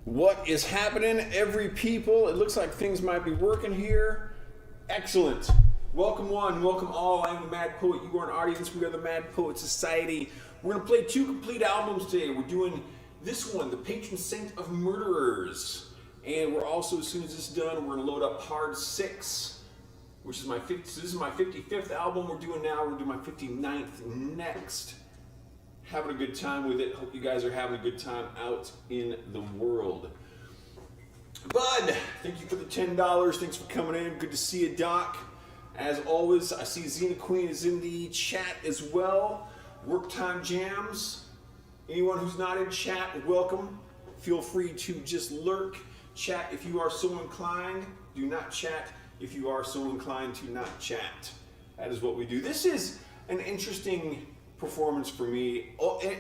What is happening, every people? It looks like things might be working here. Excellent. Welcome one, welcome all. I'm the Mad Poet. You are an audience. We are the Mad Poet Society. We're going to play two complete albums today. We're doing this one, The Patron Saint of Murderers. And we're also, as soon as this is done, we're going to load up Hard 6, which is my 50, so this is my 55th album we're doing now. We're doing my 59th next. Having a good time with it. Hope you guys are having a good time out in the world. Bud, thank you for the $10. Thanks for coming in. Good to see you, Doc. As always, I see Xena Queen is in the chat as well. Work Time Jams. Anyone who's not in chat, welcome. Feel free to just lurk. Chat if you are so inclined. Do not chat if you are so inclined to not chat. That is what we do. This is an interesting performance for me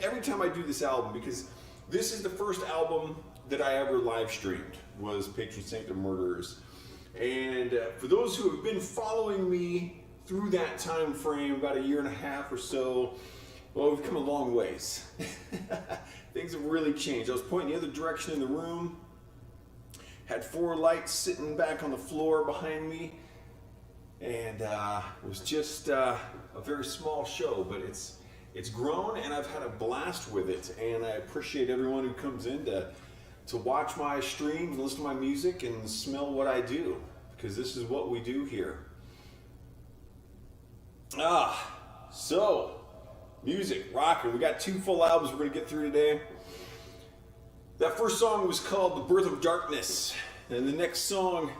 every time I do this album, because this is the first album that I ever live streamed, was Patron Saint of Murderers. And for those who have been following me through that time frame, about a year and a half or so, well, we've come a long ways. Things have really changed. I was pointing the other direction in the room, had 4 lights sitting back on the floor behind me, and it was just a very small show, but it's grown, and I've had a blast with it, and I appreciate everyone who comes in to watch my streams, listen to my music, and smell what I do, because this is what we do here. So, music, rocking. We got 2 full albums we're going to get through today. That first song was called The Birth of Darkness, and the next song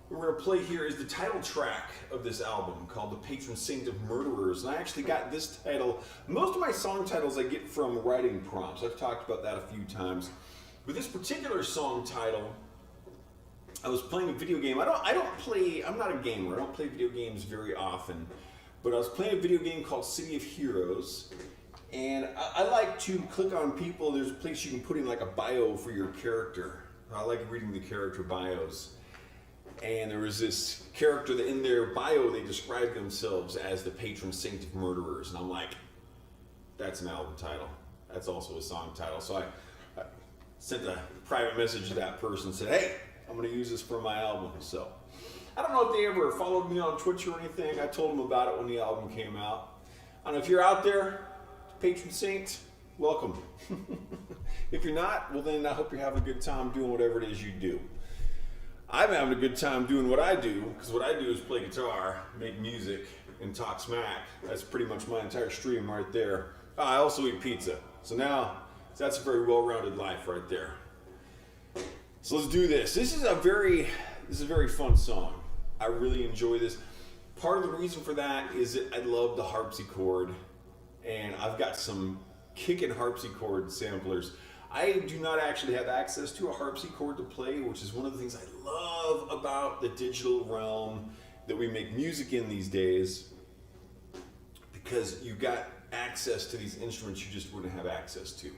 we're going to play here is the title track of this album, called The Patron Saint of Murderers. And I actually got this title. Most of my song titles I get from writing prompts. I've talked about that a few times. With this particular song title, I was playing a video game. I'm not a gamer. I don't play video games very often. But I was playing a video game called City of Heroes. And I like to click on people. There's a place you can put in like a bio for your character. I like reading the character bios. And there was this character that in their bio they described themselves as the Patron Saint of Murderers. And I'm like, that's an album title. That's also a song title. So I sent a private message to that person and said, hey, I'm going to use this for my album. So I don't know if they ever followed me on Twitch or anything. I told them about it when the album came out. I don't know if you're out there, Patron Saint, welcome. If you're not, well then I hope you're having a good time doing whatever it is you do. I'm having a good time doing what I do, because what I do is play guitar, make music, and talk smack. That's pretty much my entire stream right there. I also eat pizza. So that's a very well-rounded life right there. So let's do this. This is a very fun song. I really enjoy this. Part of the reason for that is that I love the harpsichord, and I've got some kickin' harpsichord samplers. I do not actually have access to a harpsichord to play, which is one of the things I love about the digital realm that we make music in these days, because you've got access to these instruments you just wouldn't have access to.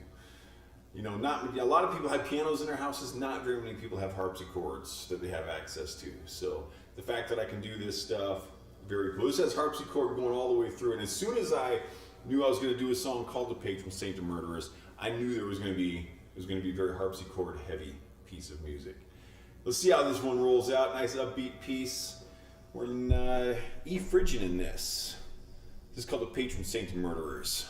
You know, a lot of people have pianos in their houses, not very many people have harpsichords that they have access to. So the fact that I can do this stuff, very cool. This has harpsichord going all the way through, and as soon as I knew I was going to do a song called The Patron Saint of Murderers, I knew it was going to be a very harpsichord heavy piece of music. Let's see how this one rolls out. Nice upbeat piece. We're in E Phrygian in this. This is called The Patron Saint of Murderers.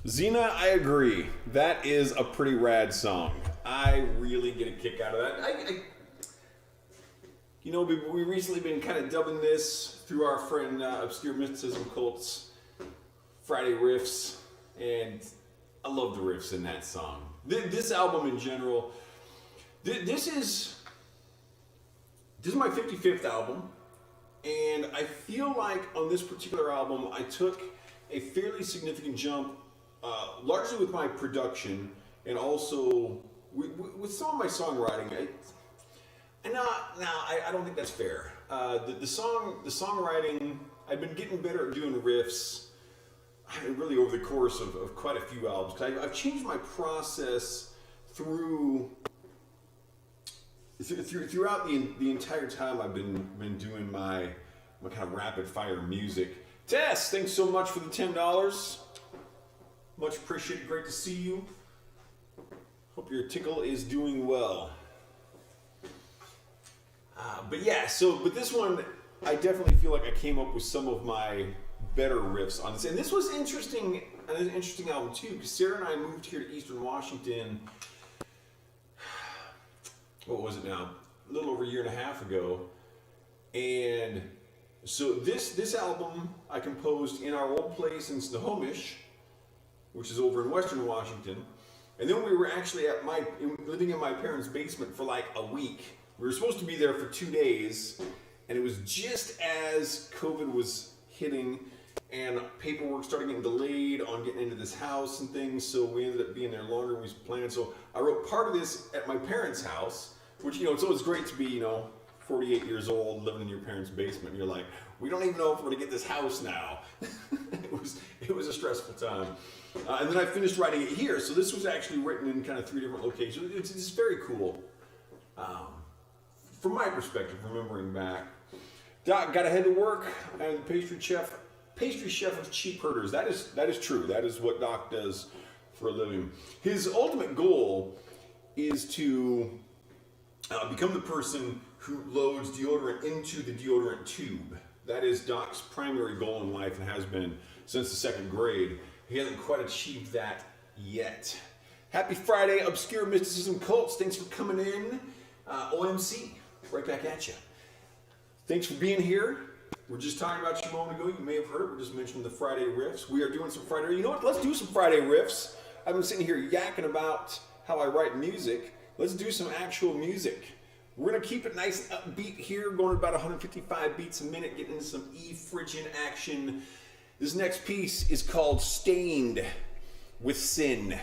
Xena, I agree. That is a pretty rad song. I really get a kick out of that. We recently been kind of dubbing this through our friend Obscure Mysticism Cult's Friday riffs, and I love the riffs in that song. This album in general, this is my 55th album, and I feel like on this particular album I took a fairly significant jump, largely with my production and also with some of my songwriting. I don't think that's fair. The songwriting, I've been getting better at doing riffs, really over the course of quite a few albums. I've changed my process throughout the entire time I've been doing my kind of rapid fire music. Tess, thanks so much for the $10. Much appreciated. Great to see you. Hope your tickle is doing well. But this one, I definitely feel like I came up with some of my better riffs on this. And this was an interesting album too, because Sarah and I moved here to Eastern Washington, what was it now? A little over a year and a half ago. And so this album I composed in our old place in Snohomish, which is over in Western Washington. And then we were actually living in my parents' basement for like a week. We were supposed to be there for 2 days, and it was just as COVID was hitting and paperwork started getting delayed on getting into this house and things, so we ended up being there longer than we planned. So I wrote part of this at my parents' house, which, it's always great to be, 48 years old, living in your parents' basement. You're like, we don't even know if we're gonna get this house now. It was a stressful time. And then I finished writing it here, so this was actually written in kind of 3 different locations. It's very cool. From my perspective, remembering back. Doc, gotta head to work. I'm the pastry chef of Cheap Herders. That is true. That is what Doc does for a living. His ultimate goal is to become the person who loads deodorant into the deodorant tube. That is Doc's primary goal in life and has been since the 2nd grade. He hasn't quite achieved that yet. Happy Friday, Obscure Mysticism Cults. Thanks for coming in. OMC, right back at you. Thanks for being here. We're just talking about you a moment ago. You may have heard it. We're just mentioning the Friday riffs. We are doing some Friday. You know what? Let's do some Friday riffs. I've been sitting here yakking about how I write music. Let's do some actual music. We're going to keep it nice and upbeat here, going about 155 beats a minute, getting into some E-Phrygian action. This next piece is called Stained with Sin.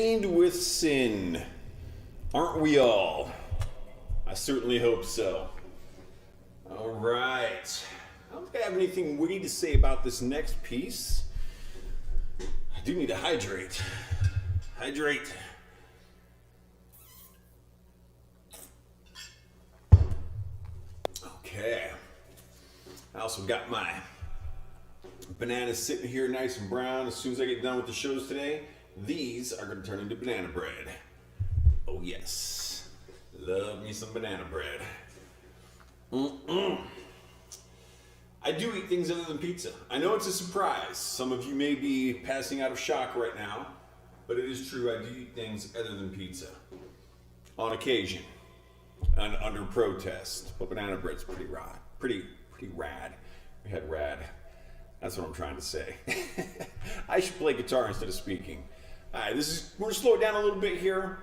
stained with sin. Aren't we all? I certainly hope so. All right. I don't think I have anything witty to say about this next piece. I do need to hydrate. Hydrate. Okay. I also got my bananas sitting here nice and brown. As soon as I get done with the shows today, these are going to turn into banana bread. Oh yes. Love me some banana bread. I do eat things other than pizza. I know it's a surprise. Some of you may be passing out of shock right now, but it is true. I do eat things other than pizza. On occasion. And under protest. But banana bread's pretty rad. Pretty rad. We had rad. That's what I'm trying to say. I should play guitar instead of speaking. Alright, we're gonna slow it down a little bit here.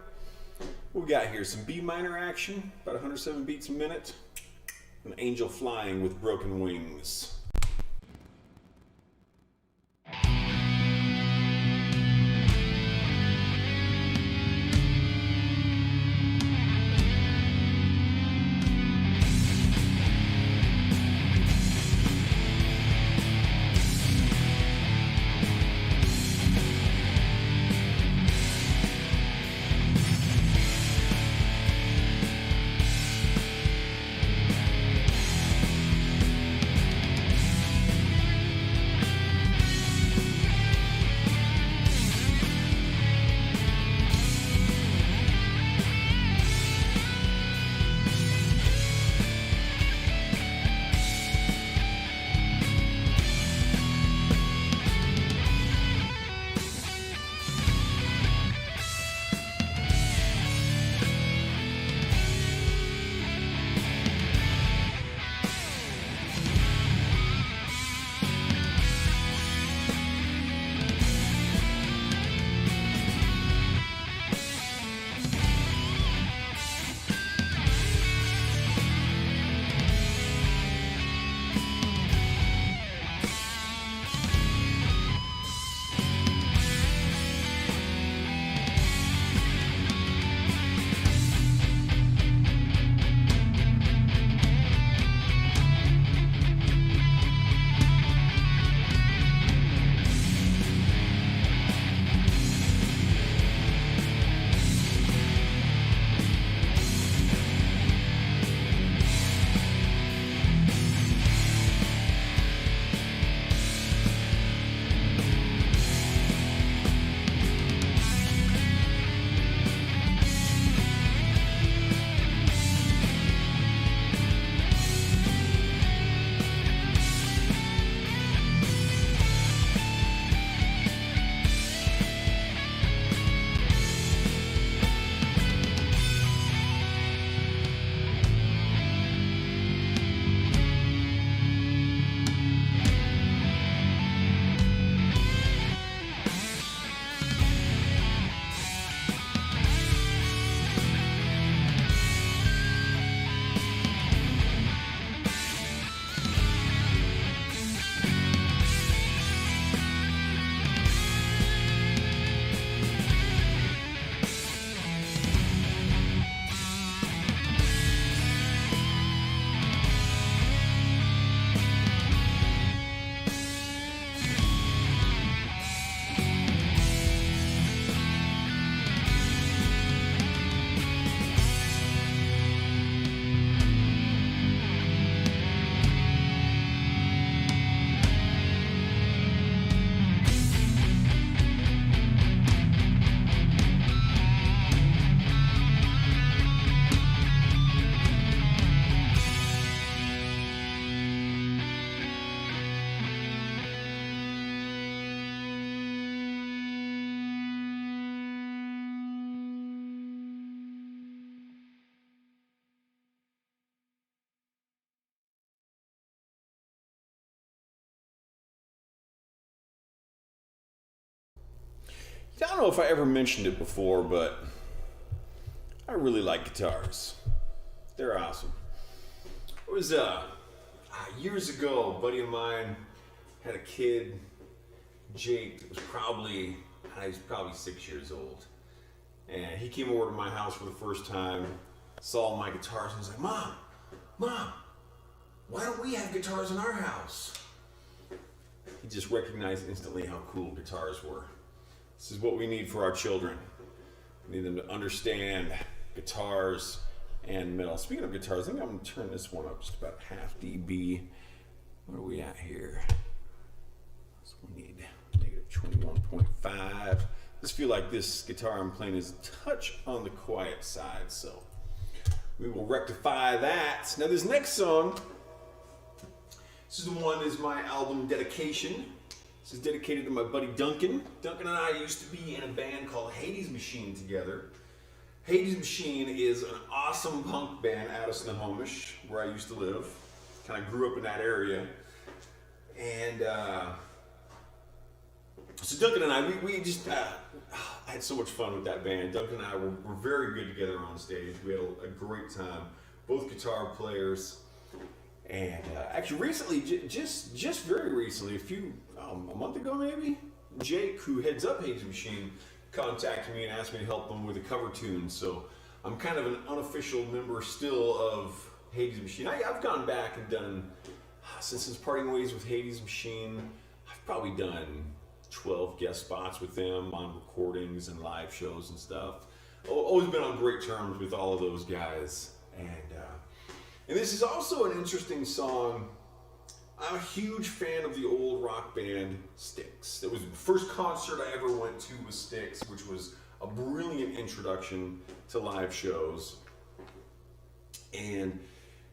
What we got here? Some B minor action, about 107 beats a minute. An angel flying with broken wings. I don't know if I ever mentioned it before, but I really like guitars. They're awesome. It was years ago, a buddy of mine had a kid, Jake, that was probably 6 years old. And he came over to my house for the first time, saw my guitars, and was like, Mom, why don't we have guitars in our house? He just recognized instantly how cool guitars were. This is what we need for our children. We need them to understand guitars and metal. Speaking of guitars, I think I'm going to turn this one up just about half dB. Where are we at here? So we need negative 21.5. I just feel like this guitar I'm playing is a touch on the quiet side, so we will rectify that. Now this next song, this is the one is my album dedication. This is dedicated to my buddy Duncan. Duncan and I used to be in a band called Hades Machine together. Hades Machine is an awesome punk band out of Snohomish, where I used to live. Kind of grew up in that area. And so Duncan and I, we just, I had so much fun with that band. Duncan and I were very good together on stage. We had a great time. Both guitar players. And actually recently, just very recently, a month ago maybe, Jake, who heads up Hades Machine, contacted me and asked me to help him with a cover tune. So I'm kind of an unofficial member still of Hades Machine. I've gone back and done, since parting ways with Hades Machine, I've probably done 12 guest spots with them on recordings and live shows and stuff. Always been on great terms with all of those guys. And this is also an interesting song. I'm a huge fan of the old rock band Styx. It was the first concert I ever went to with Styx, which was a brilliant introduction to live shows. And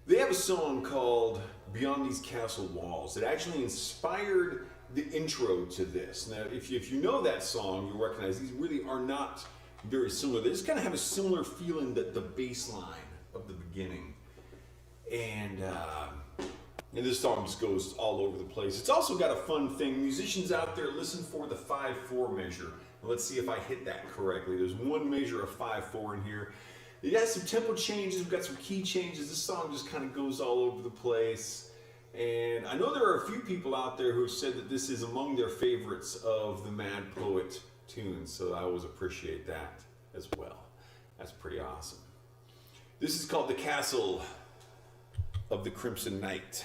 they have a song called Beyond These Castle Walls. It actually inspired the intro to this. Now, if you know that song, you'll recognize these really are not very similar. They just kind of have a similar feeling, that the bass line of the beginning. And this song just goes all over the place. It's also got a fun thing. Musicians out there, listen for the 5/4 measure. And let's see if I hit that correctly. There's one measure of 5/4 in here. It has some tempo changes. We've got some key changes. This song just kind of goes all over the place. And I know there are a few people out there who have said that this is among their favorites of the Mad Poet tunes. So I always appreciate that as well. That's pretty awesome. This is called The Castle of the Crimson Knight.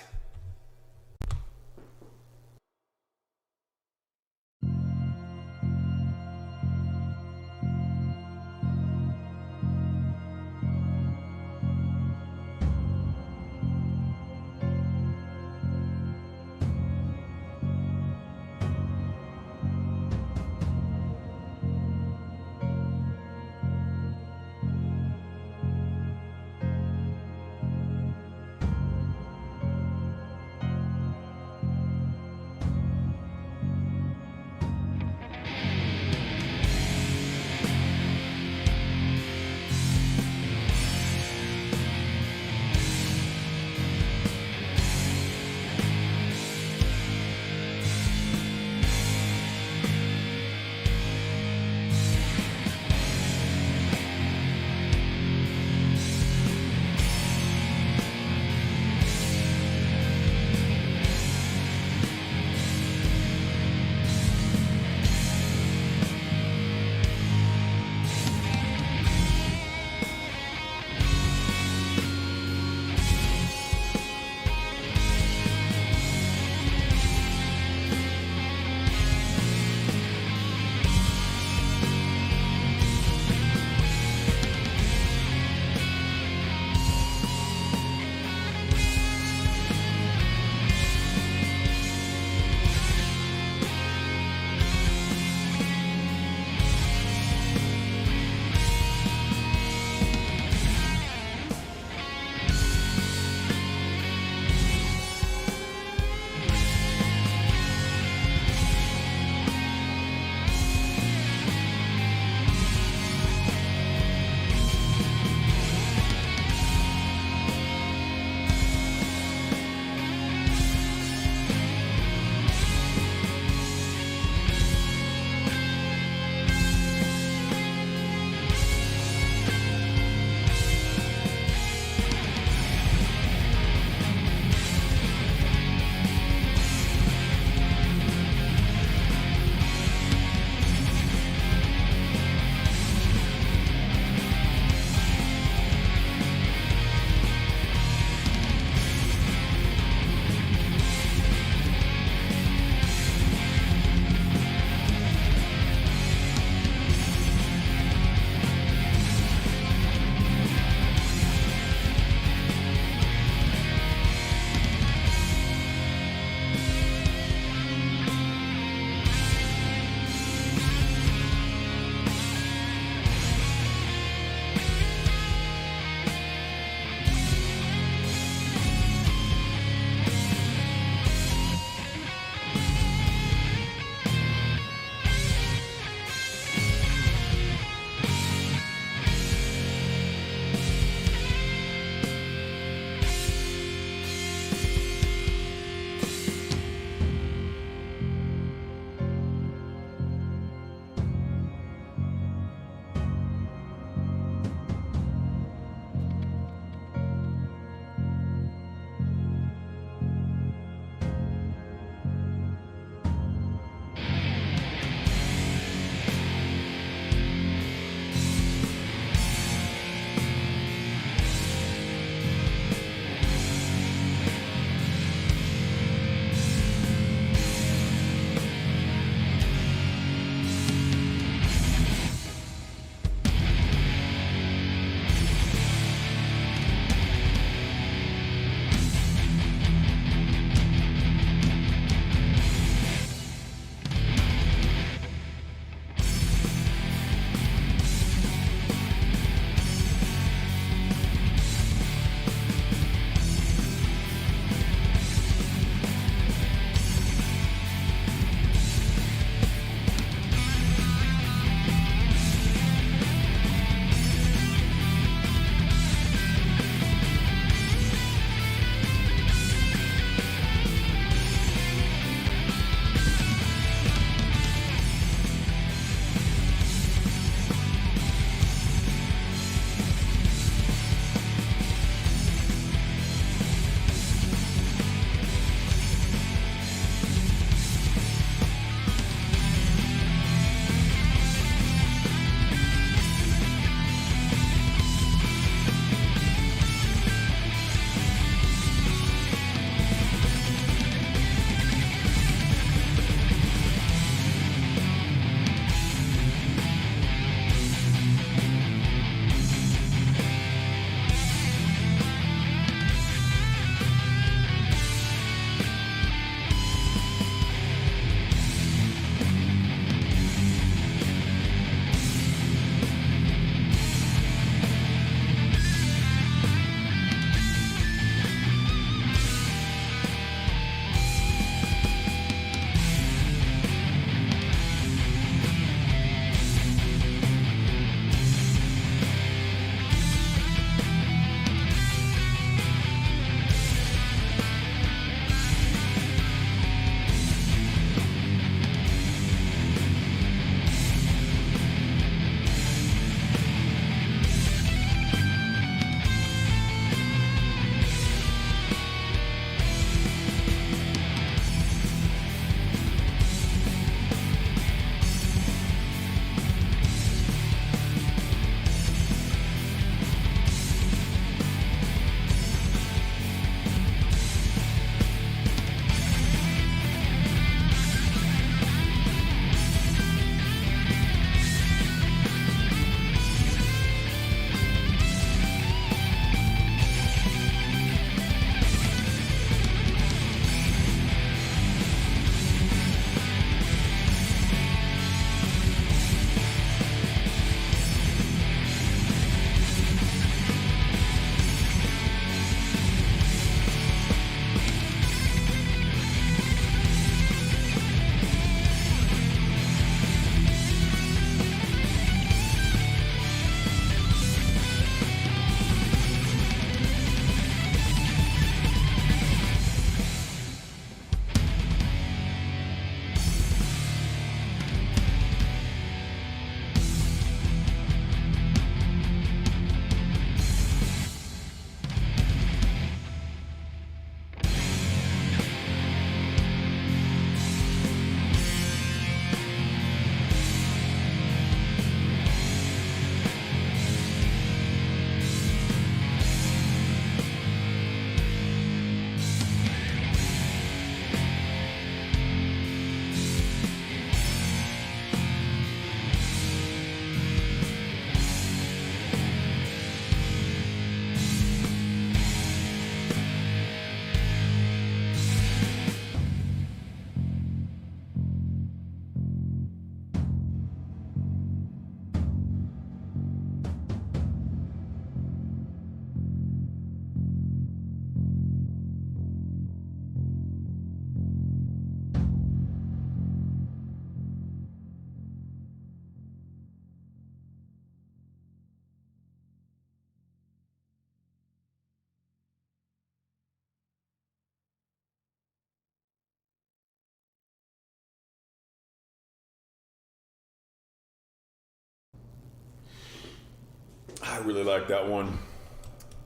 really like that one.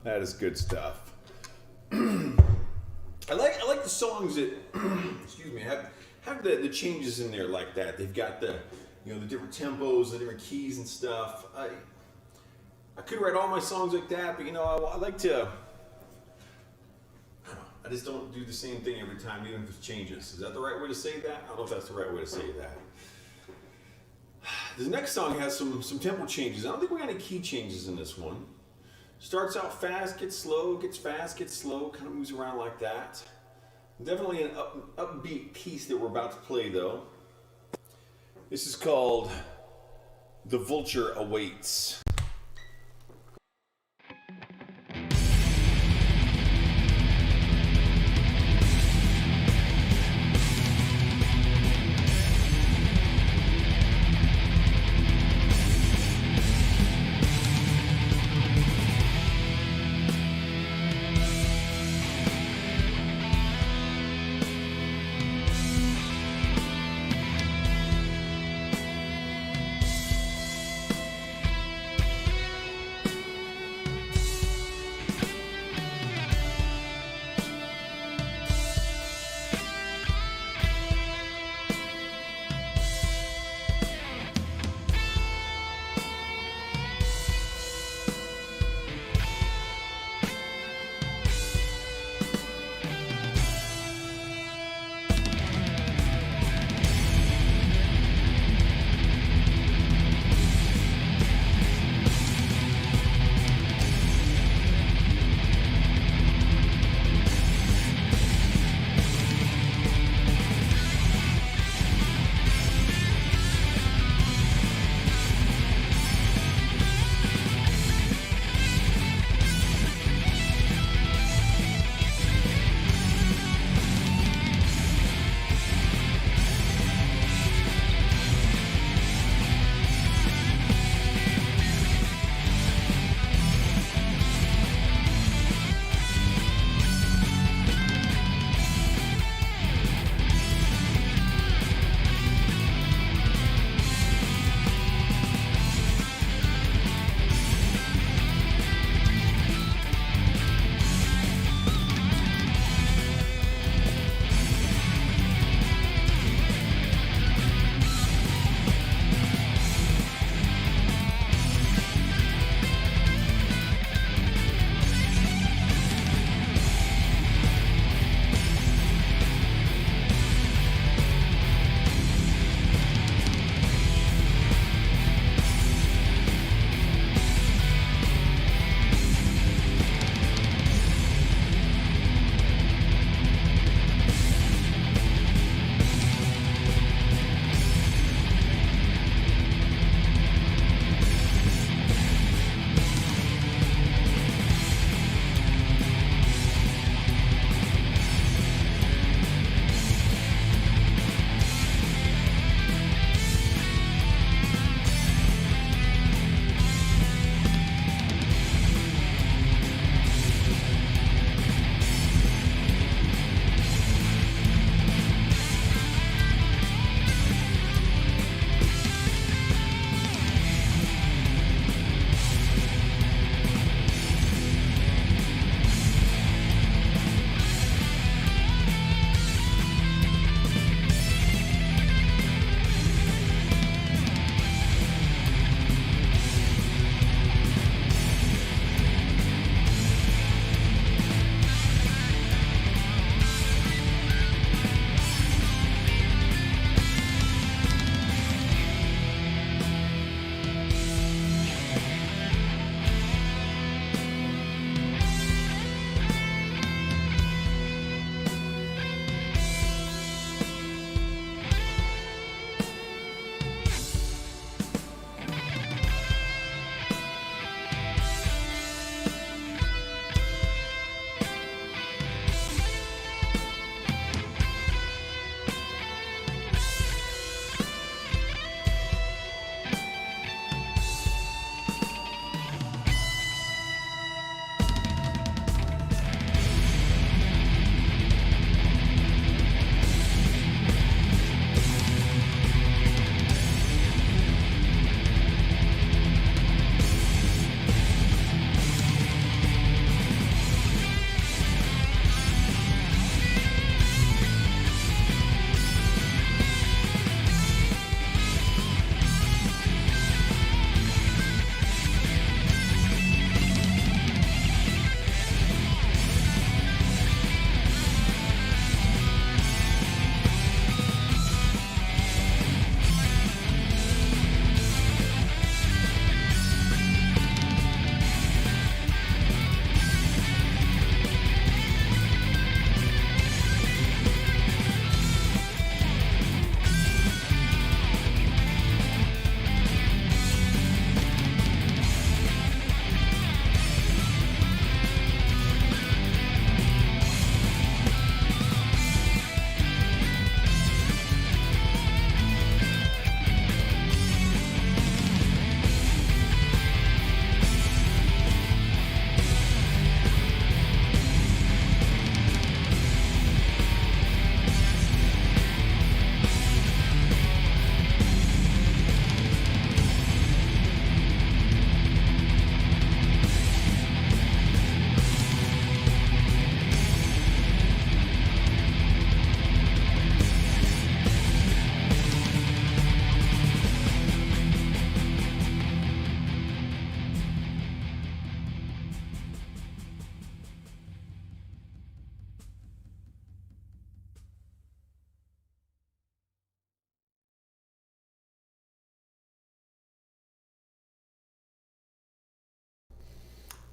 That is good stuff. I like the songs that excuse me have the changes in there like that. They've got the the different tempos, the different keys and stuff. I could write all my songs like that, but I like to. I just don't do the same thing every time, even if it changes. Is that the right way to say that? I don't know if that's the right way to say that. The next song has some tempo changes. I don't think we got any key changes in this one. Starts out fast, gets slow, gets fast, gets slow, kind of moves around like that. Definitely an upbeat piece that we're about to play though. This is called The Vulture Awaits.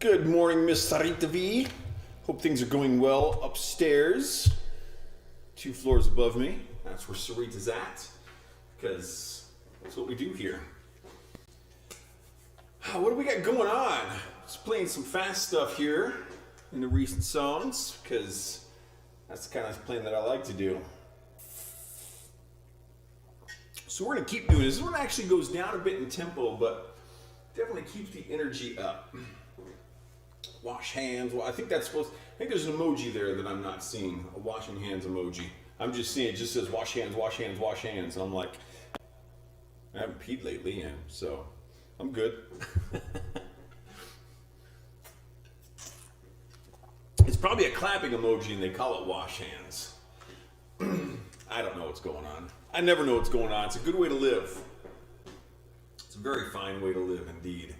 Good morning, Miss Sarita V. Hope things are going well upstairs. 2 floors above me. That's where Sarita's at. Because that's what we do here. What do we got going on? Just playing some fast stuff here in the recent songs. Because that's the kind of playing that I like to do. So we're going to keep doing this. This one actually goes down a bit in tempo, but definitely keeps the energy up. Wash hands. Well, I think that's supposed. I think there's an emoji there that I'm not seeing. A washing hands emoji. I'm just seeing it just says wash hands, wash hands, wash hands. And I'm like, I haven't peed lately, and so I'm good. It's probably a clapping emoji, and they call it wash hands. I don't know what's going on. I never know what's going on. It's a good way to live. It's a very fine way to live, indeed.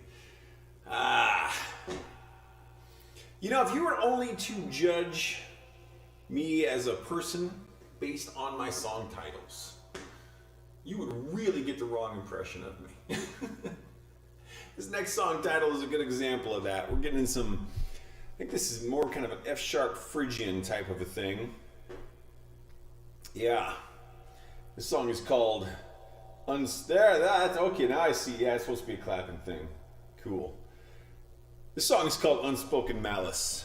You know, if you were only to judge me as a person based on my song titles, you would really get the wrong impression of me. This next song title is a good example of that. We're getting in some, I think this is more kind of an F-sharp Phrygian type of a thing. Yeah. This song is called that's okay, now I see. Yeah, it's supposed to be a clapping thing. Cool. This song is called Unspoken Malice.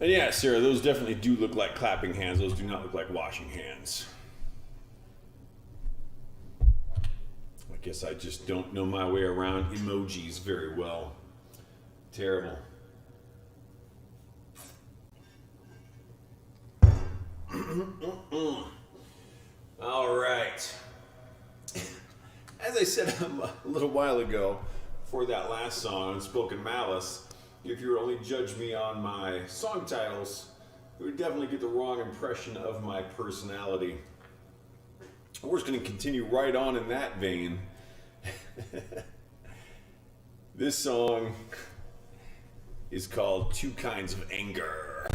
And yeah, Sarah, those definitely do look like clapping hands. Those do not look like washing hands. I guess I just don't know my way around emojis very well. Terrible. All right. As I said a little while ago, for that last song, Unspoken Malice, if you were to only judge me on my song titles, you would definitely get the wrong impression of my personality. We're just going to continue right on in that vein. This song is called Two Kinds of Anger.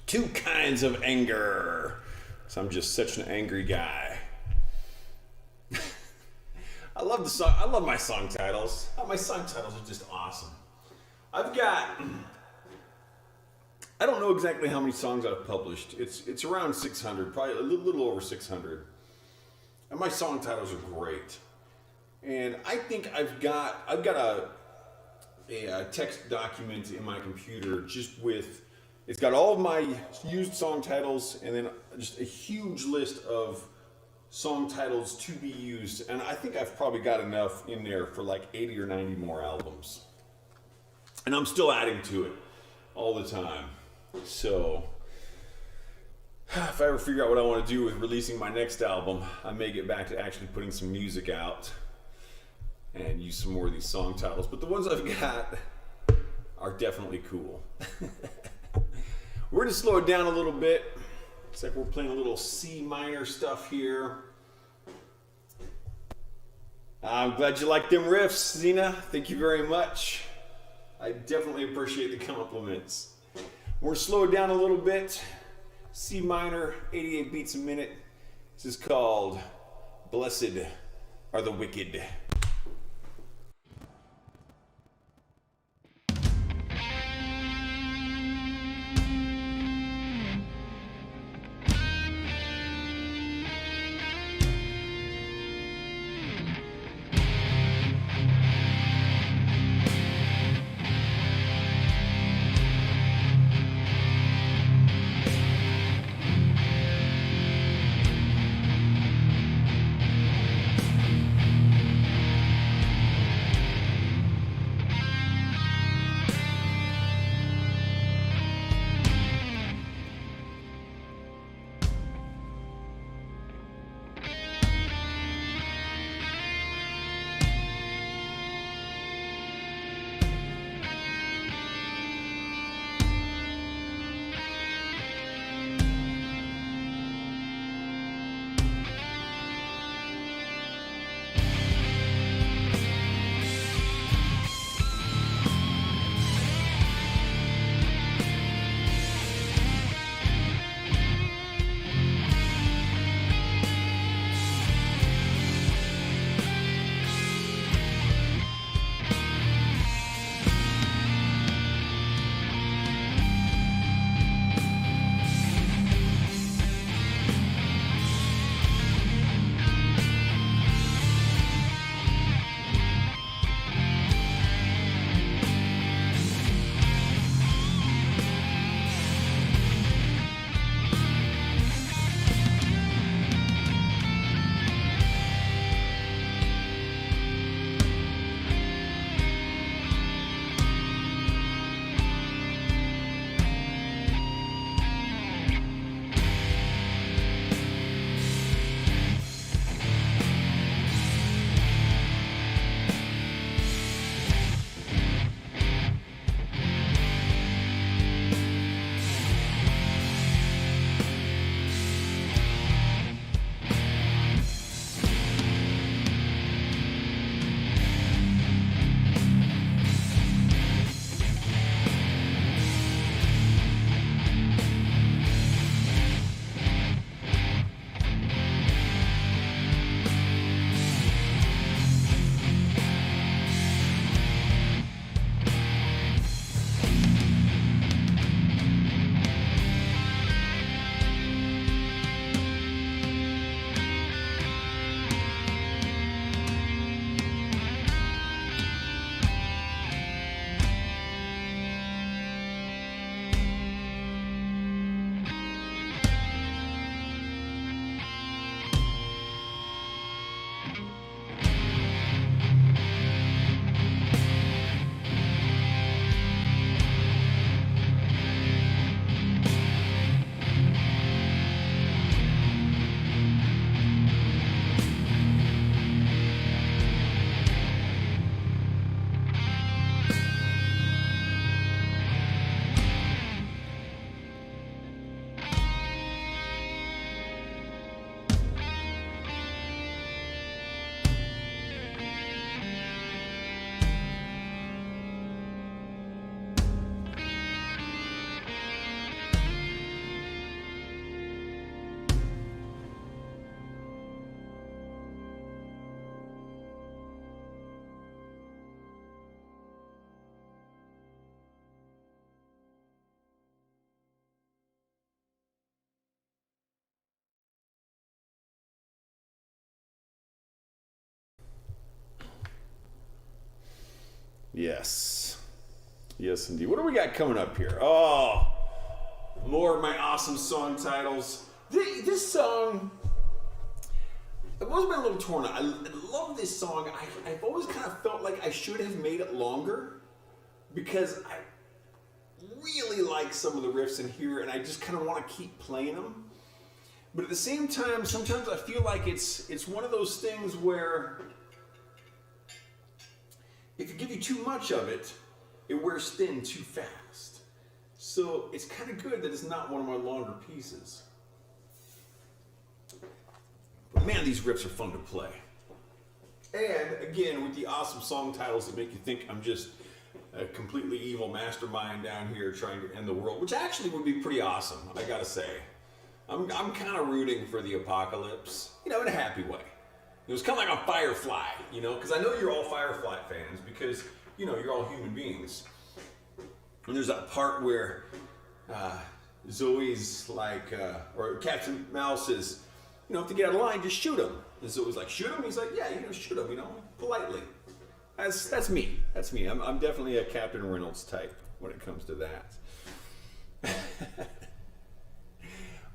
Two Kinds of Anger. So I'm just such an angry guy. love the song. I love my song titles. My song titles are just awesome. I've got. I don't know exactly how many songs I've published. It's around 600, probably a little over 600. And my song titles are great. And I think I've got a text document in my computer just with, it's got all of my used song titles and then just a huge list of song titles to be used. And I think I've probably got enough in there for like 80 or 90 more albums. And I'm still adding to it all the time. So if I ever figure out what I want to do with releasing my next album, I may get back to actually putting some music out and use some more of these song titles. But the ones I've got are definitely cool. We're going to slow it down a little bit. It's like we're playing a little C minor stuff here. I'm glad you like them riffs, Zena. Thank you very much. I definitely appreciate the compliments. We're slowed down a little bit. C minor, 88 beats a minute. This is called Blessed Are the Wicked. Yes. Yes, indeed. What do we got coming up here? Oh, more of my awesome song titles. This song, I've always been a little torn. I love this song. I've always kind of felt like I should have made it longer because I really like some of the riffs in here and I just kind of want to keep playing them. But at the same time, sometimes I feel like it's one of those things where if you give you too much of it, it wears thin too fast. So it's kind of good that it's not one of my longer pieces. But man, these riffs are fun to play. And again, with the awesome song titles that make you think I'm just a completely evil mastermind down here trying to end the world, which actually would be pretty awesome, I gotta say. I'm kind of rooting for the apocalypse, in a happy way. It was kind of like on Firefly, because I know you're all Firefly fans because, you're all human beings. And there's that part where Zoe's like, or Captain Mouse says, if they get out of line, just shoot him. And Zoe's like, shoot him? He's like, yeah, shoot him, politely. That's me. That's me. I'm definitely a Captain Reynolds type when it comes to that.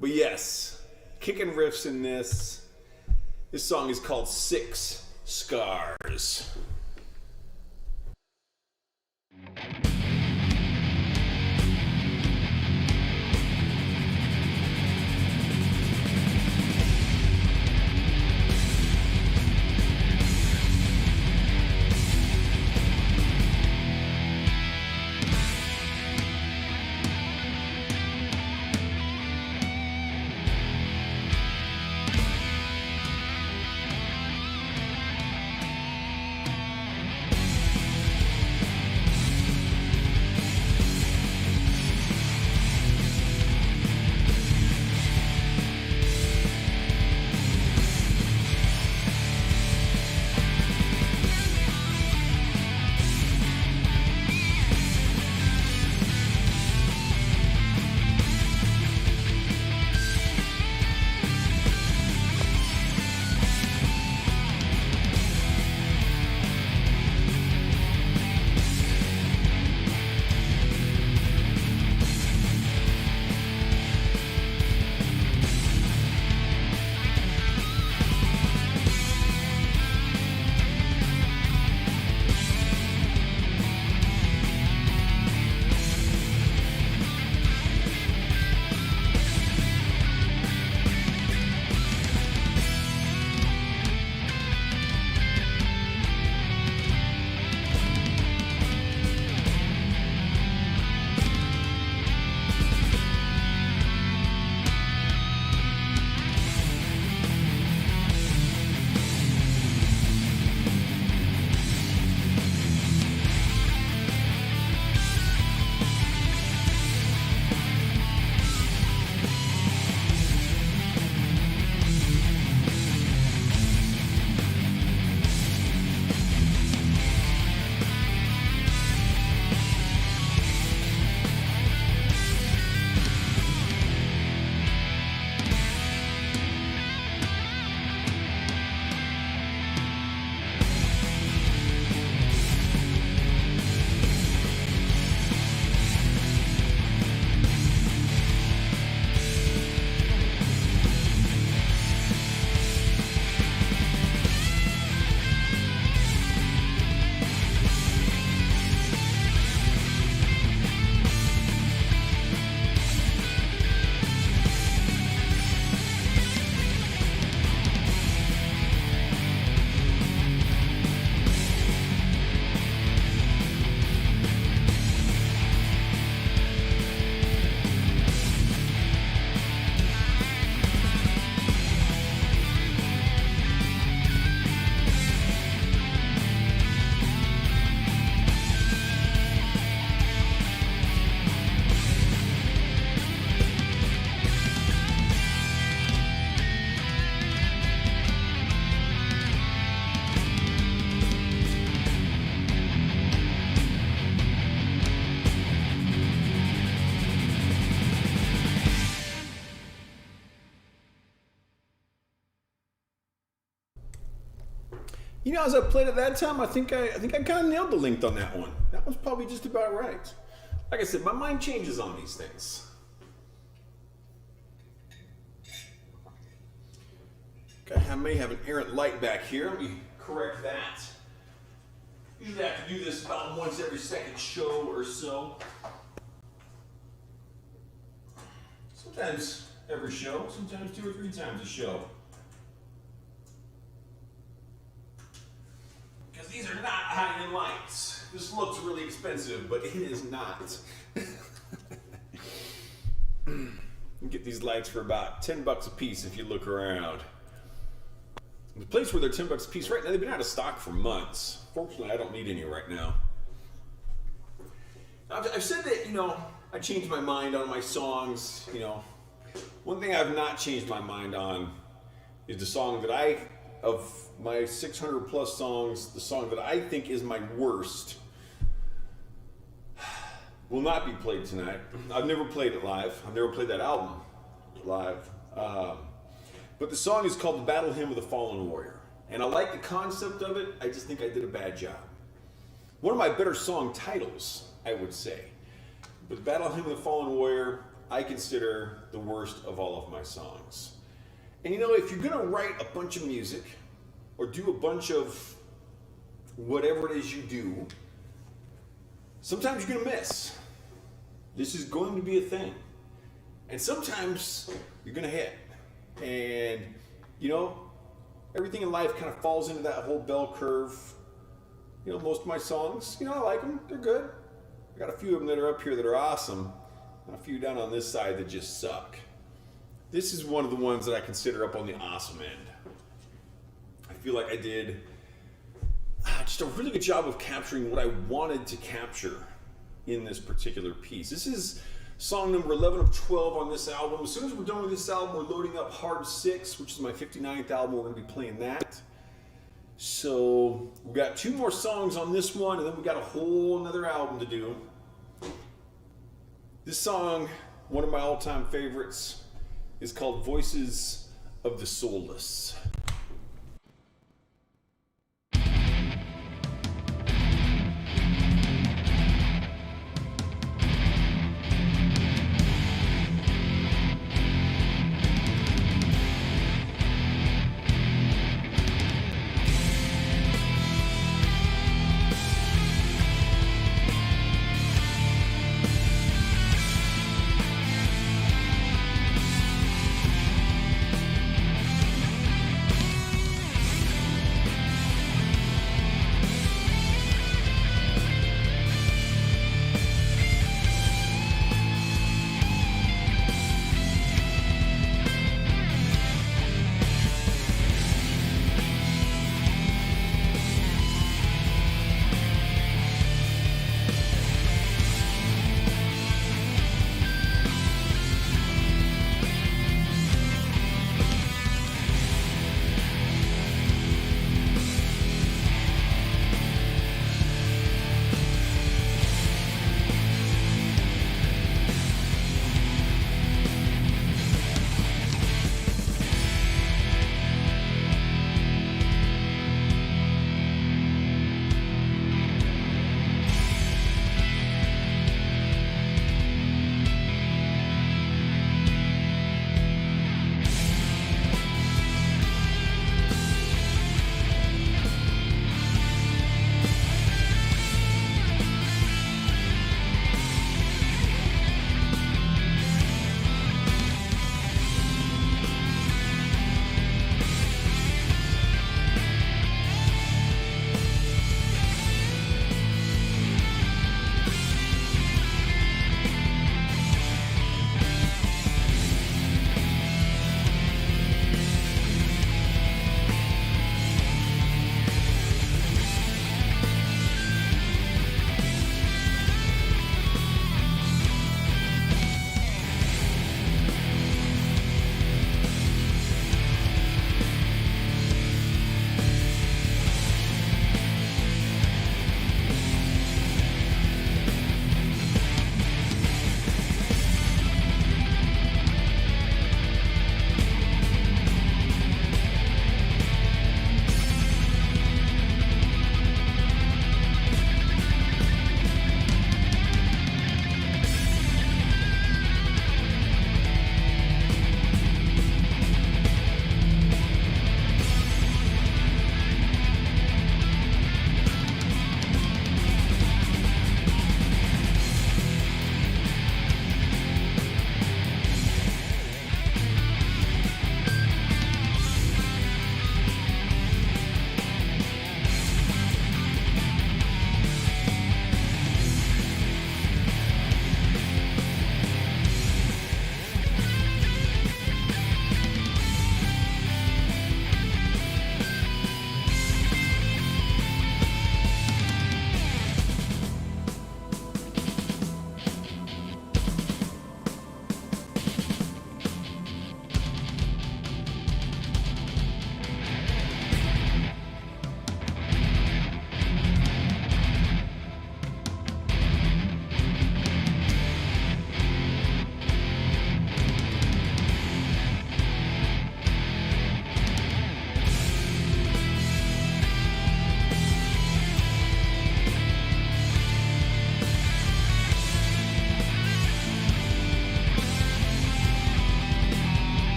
But yes, kicking riffs in this. This song is called Six Scars. You know, as I played it that time, I think I kind of nailed the length on that one. That was probably just about right. Like I said, my mind changes on these things. Okay, I may have an errant light back here. Let me correct that. Usually I have to do this about once every second show or so. Sometimes every show, sometimes 2 or 3 times a show. Because these are not high-end lights. This looks really expensive, but it is not. You get these lights for about $10 a piece if you look around. The place where they're $10 a piece right now, they've been out of stock for months. Fortunately, I don't need any right now. I've said that, you know, I changed my mind on my songs, you know. One thing I've not changed my mind on is the song that of my 600 plus songs, the song that I think is my worst will not be played tonight. I've never played it live. I've never played that album live. But the song is called The Battle Hymn of the Fallen Warrior. And I like the concept of it. I just think I did a bad job. One of my better song titles, I would say. But The Battle Hymn of the Fallen Warrior, I consider the worst of all of my songs. And you know, if you're going to write a bunch of music or do a bunch of whatever it is you do, sometimes you're going to miss. This is going to be a thing. And sometimes you're going to hit. And, you know, everything in life kind of falls into that whole bell curve. You know, most of my songs, you know, I like them. They're good. I got a few of them that are up here that are awesome. And a few down on this side that just suck. This is one of the ones that I consider up on the awesome end. I feel like I did just a really good job of capturing what I wanted to capture in this particular piece. This is song number 11 of 12 on this album. As soon as we're done with this album, we're loading up Hard 6, which is my 59th album. We're going to be playing that. So we've got 2 more songs on this one, and then we've got a whole another album to do. This song, one of my all-time favorites, is called Voices of the Soulless.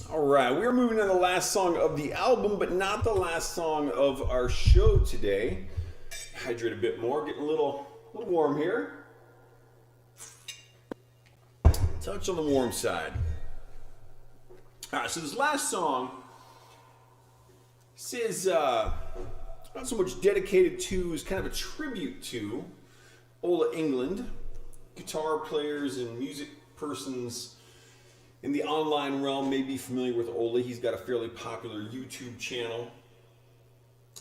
All right, we're moving on to the last song of the album, but not the last song of our show today. Hydrate a bit more, getting a little warm here. Touch on the warm side. All right, so this last song, this is not so much dedicated to, is kind of a tribute to Ola Englund, guitar players and music persons in the online realm may be familiar with Ola. He's got a fairly popular YouTube channel.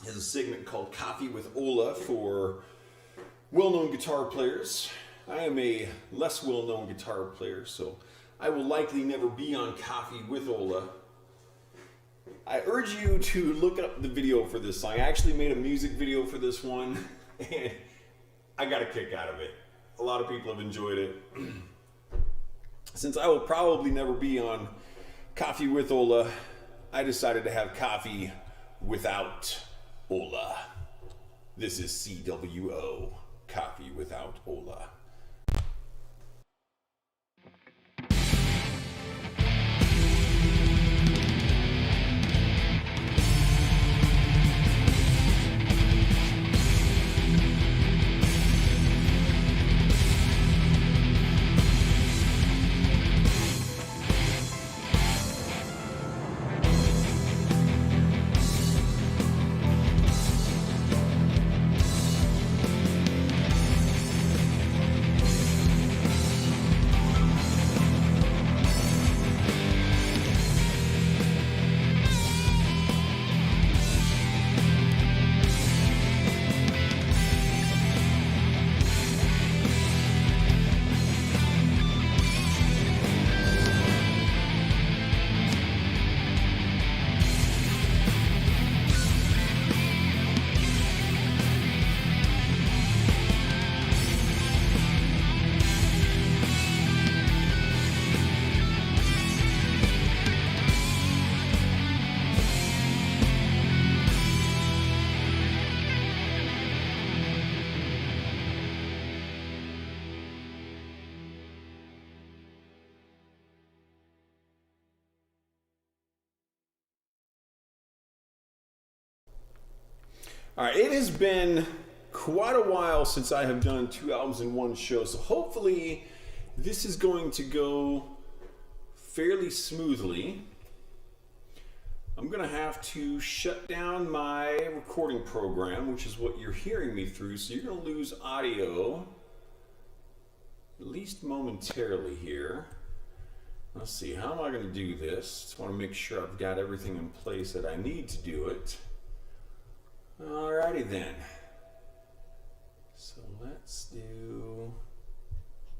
He has a segment called Coffee with Ola for well-known guitar players. I am a less well-known guitar player, so I will likely never be on Coffee with Ola. I urge you to look up the video for this song. I actually made a music video for this one, and I got a kick out of it. A lot of people have enjoyed it. Since I will probably never be on Coffee with Ola, I decided to have coffee without Ola. This is CWO, Coffee Without Ola. All right, it has been quite a while since I have done 2 albums in one show, so hopefully this is going to go fairly smoothly. I'm gonna have to shut down my recording program, which is what you're hearing me through, so you're gonna lose audio, at least momentarily here. Let's see, how am I gonna do this? Just wanna make sure I've got everything in place that I need to do it. Alrighty then. So let's do,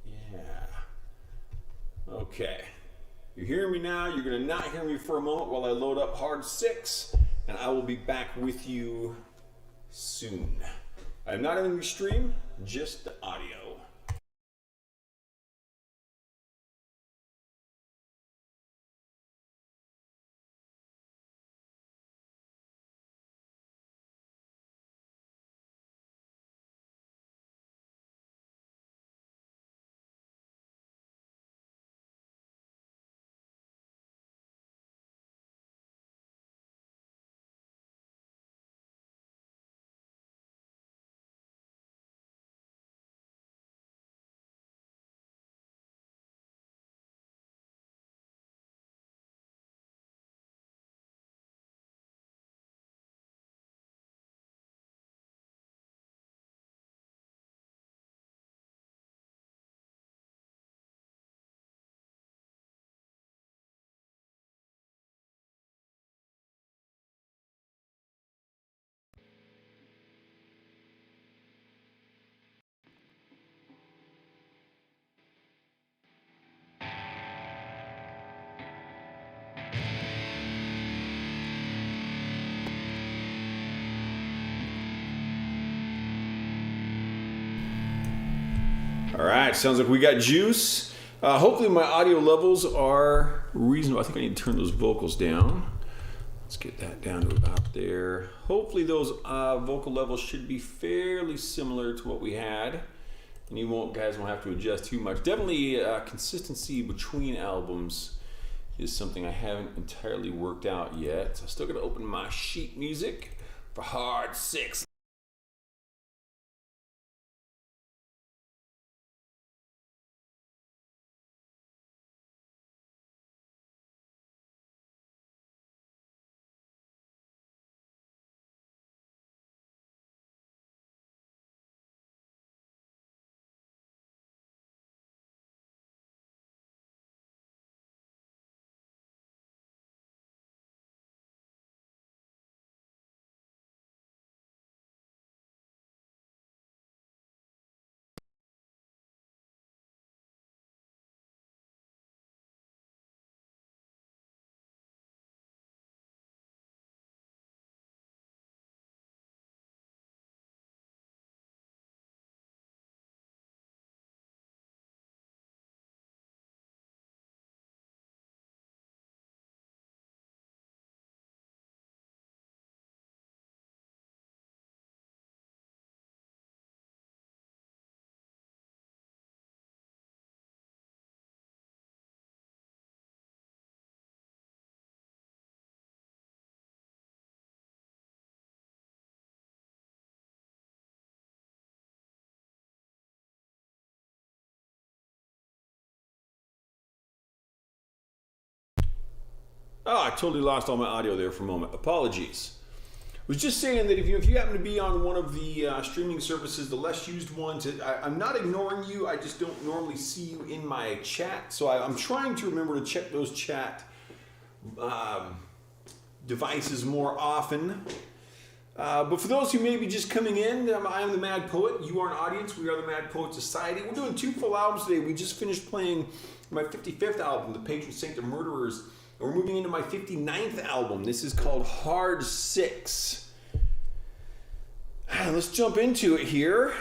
yeah. Okay. You're hearing me now. You're going to not hear me for a moment while I load up Hard 6, and I will be back with you soon. I'm not in the stream, just the audio. All right, sounds like we got juice. Hopefully my audio levels are reasonable. I think I need to turn those vocals down. Let's get that down to about there. Hopefully those vocal levels should be fairly similar to what we had. And you guys won't have to adjust too much. Definitely consistency between albums is something I haven't entirely worked out yet. So I'm still gonna open my sheet music for Hard 6. Oh, I totally lost all my audio there for a moment. Apologies. I was just saying that if you happen to be on one of the streaming services, the less used ones, I'm not ignoring you. I just don't normally see you in my chat. So I'm trying to remember to check those chat devices more often. But for those who may be just coming in, I am the Mad Poet. You are an audience. We are the Mad Poet Society. We're doing 2 full albums today. We just finished playing my 55th album, The Patron Saint of Murderers. And we're moving into my 59th album. This is called Hard 6. Let's jump into it here.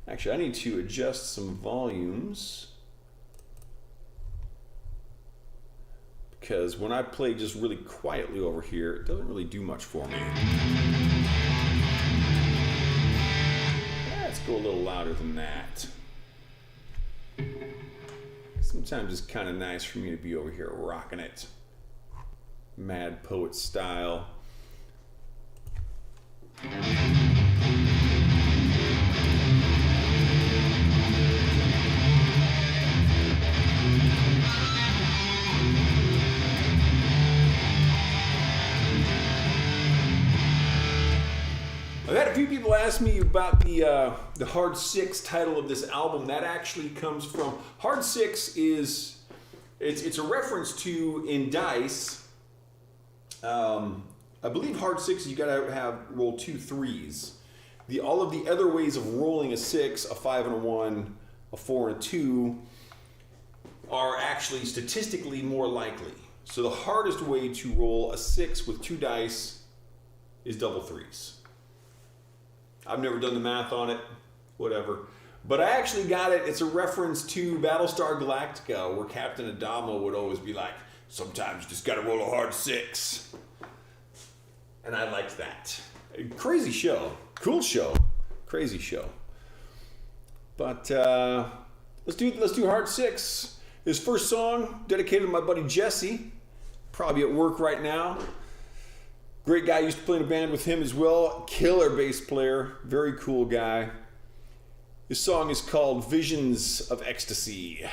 Actually, I need to adjust some volumes, because when I play just really quietly over here, it doesn't really do much for me. Let's go a little louder than that. Sometimes it's kind of nice for me to be over here rocking it, Mad Poet style. I've had a few people ask me about the Hard 6 title of this album. That actually comes from Hard 6 is it's a reference to in dice. I believe Hard 6 you got to roll 2 3s. All of the other ways of rolling a 6, a 5 and a 1, a 4 and a 2 are actually statistically more likely. So the hardest way to roll a 6 with 2 dice is double 3s. I've never done the math on it, whatever. But I actually got it. It's a reference to Battlestar Galactica, where Captain Adamo would always be like, sometimes you just got to roll a hard 6. And I liked that. Crazy show. Cool show. Crazy show. But let's do Hard 6. His first song, dedicated to my buddy Jesse. Probably at work right now. Great guy, used to play in a band with him as well. Killer bass player, very cool guy. This song is called Visions of Ecstasy.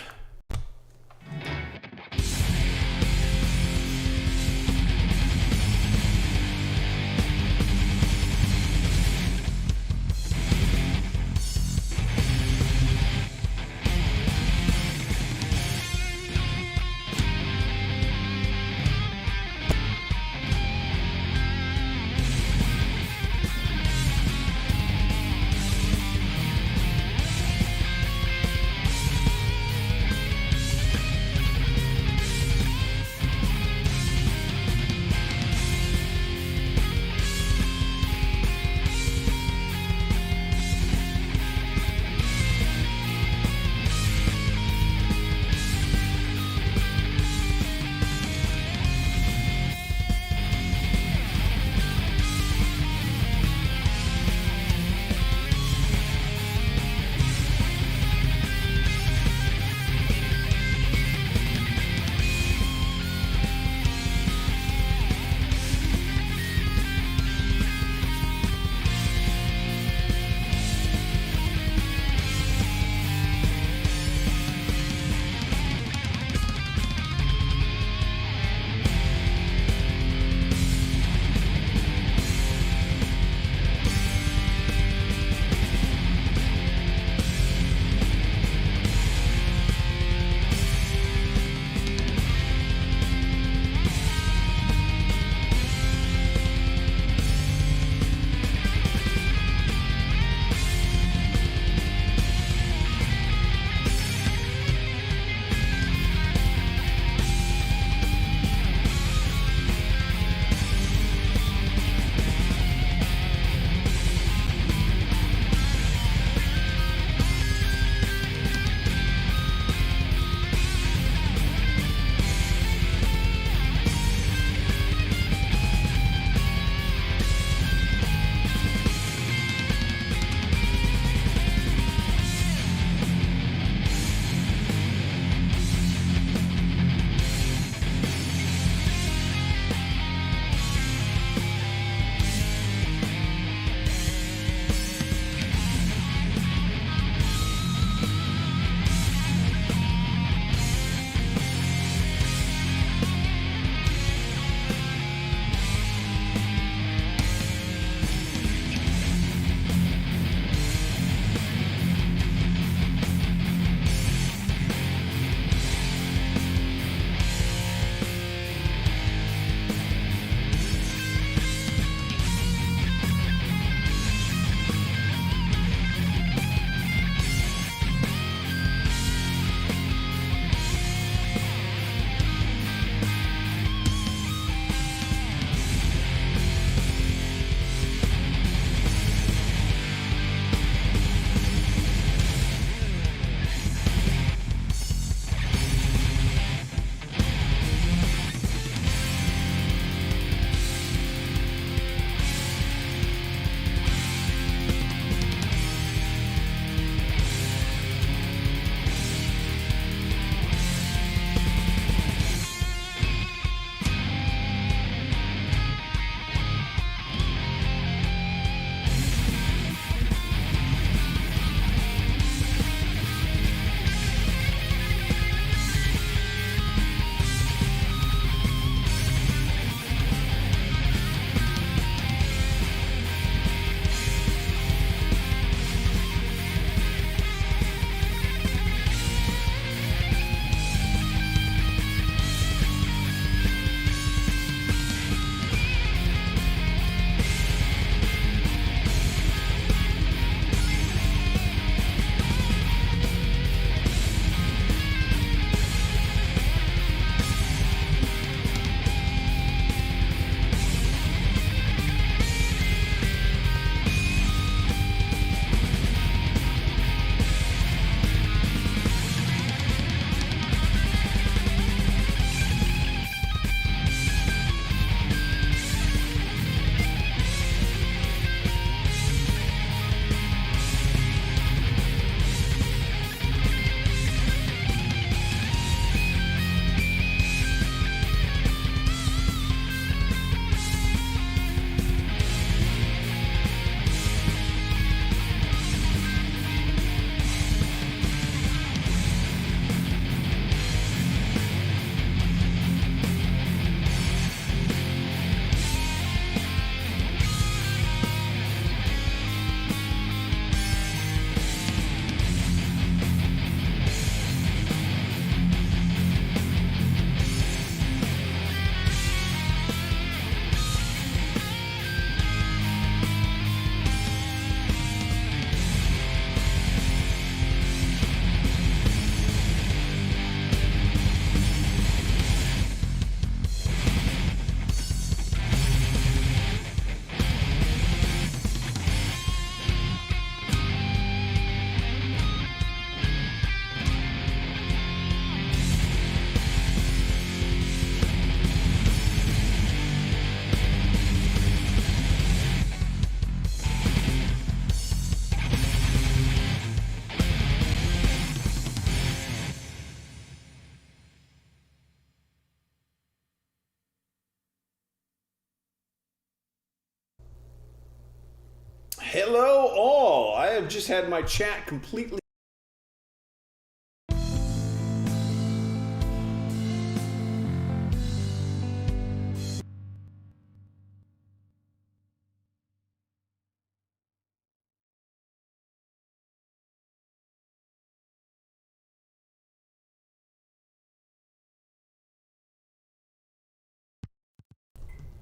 Hello, all. I have just had my chat completely.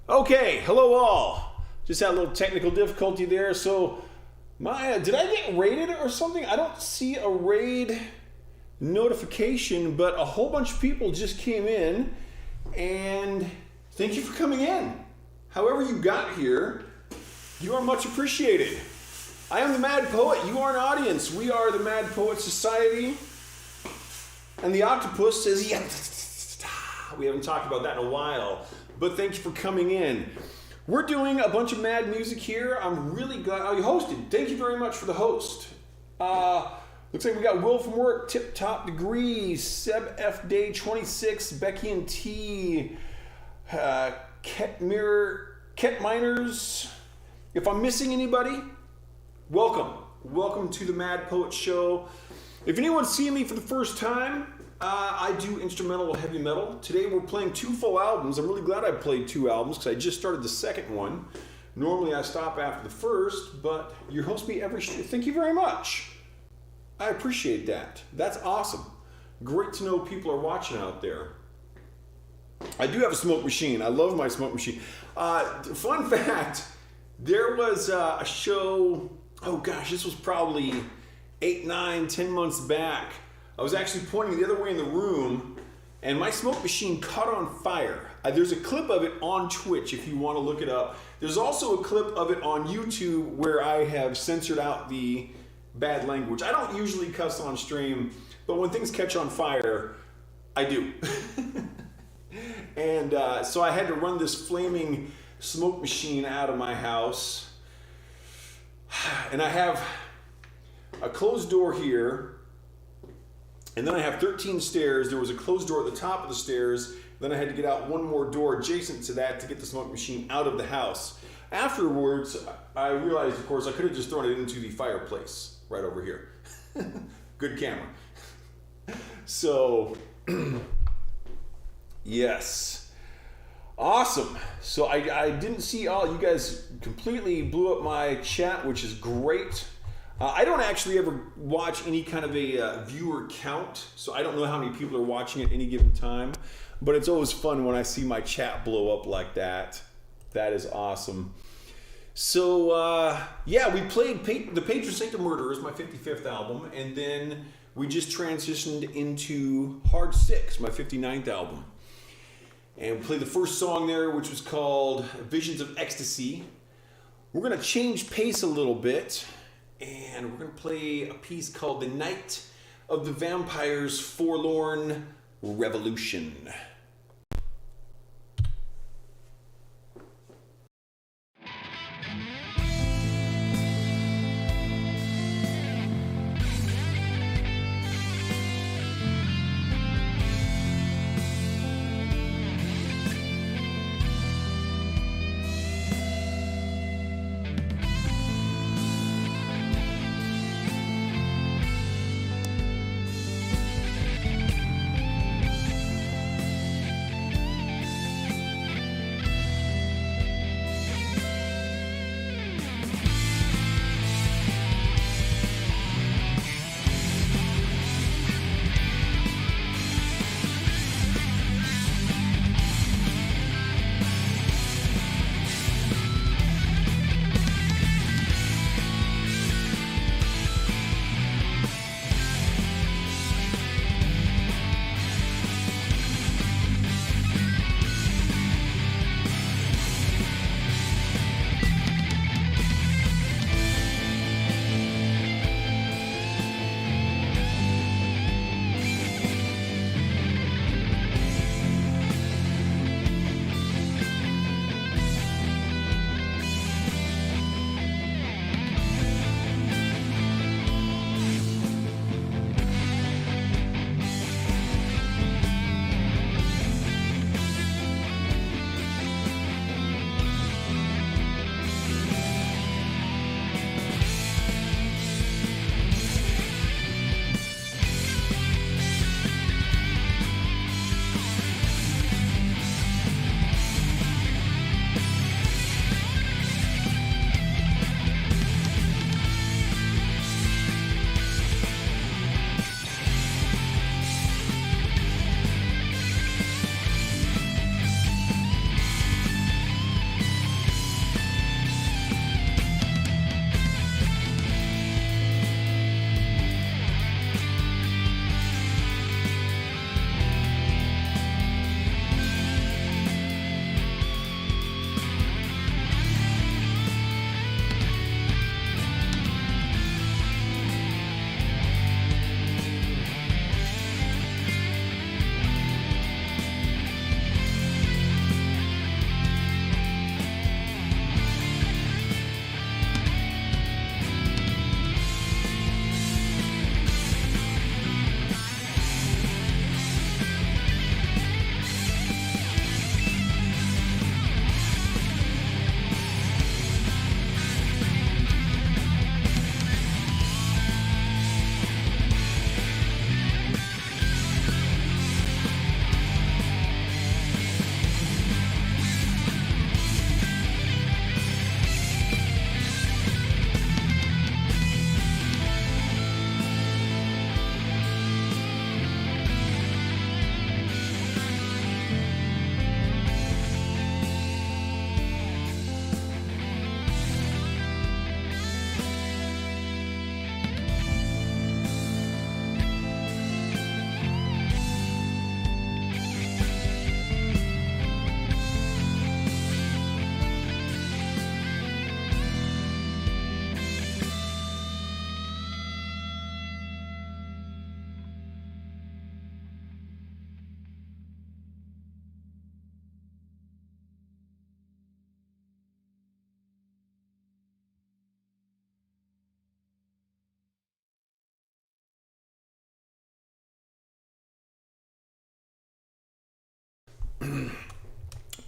Okay, hello, all. Just had a little technical difficulty there. So, did I get raided or something? I don't see a raid notification, but a whole bunch of people just came in, and thank you for coming in. However you got here, you are much appreciated. I am the Mad Poet. You are an audience. We are the Mad Poet Society. And the octopus says, yeah. We haven't talked about that in a while, but thank you for coming in. We're doing a bunch of mad music here. I'm really glad. Oh, you hosted. Thank you very much for the host. Looks like we got Will from Work, Tip Top Degree, Seb F Day 26, Becky and T, Ket Miners. If I'm missing anybody, welcome. Welcome to the Mad Poet Show. If anyone's seeing me for the first time, I do instrumental heavy metal. Today we're playing 2 full albums. I'm really glad I played 2 albums because I just started the second one. Normally I stop after the first, but you host me every show. Thank you very much. I appreciate that. That's awesome. Great to know people are watching out there. I do have a smoke machine. I love my smoke machine. Fun fact, there was a show, oh gosh, this was probably 8, 9, 10 months back. I was actually pointing the other way in the room, and my smoke machine caught on fire. There's a clip of it on Twitch if you want to look it up. There's also a clip of it on YouTube where I have censored out the bad language. I don't usually cuss on stream, but when things catch on fire, I do. And so I had to run this flaming smoke machine out of my house. And I have a closed door here. And then I have 13 stairs. There was a closed door at the top of the stairs. Then I had to get out one more door adjacent to that to get the smoke machine out of the house. Afterwards, I realized, of course, I could have just thrown it into the fireplace right over here. Good camera. So, yes. Awesome. So I didn't see all, you guys completely blew up my chat, which is great. I don't actually ever watch any kind of a viewer count, so I don't know how many people are watching at any given time, but it's always fun when I see my chat blow up like that. That is awesome. So, yeah, we played The Patron Saint of Murderers, my 55th album, and then we just transitioned into Hard 6, my 59th album. And we played the first song there, which was called Visions of Ecstasy. We're going to change pace a little bit, and we're going to play a piece called The Night of the Vampire's Forlorn Revolution.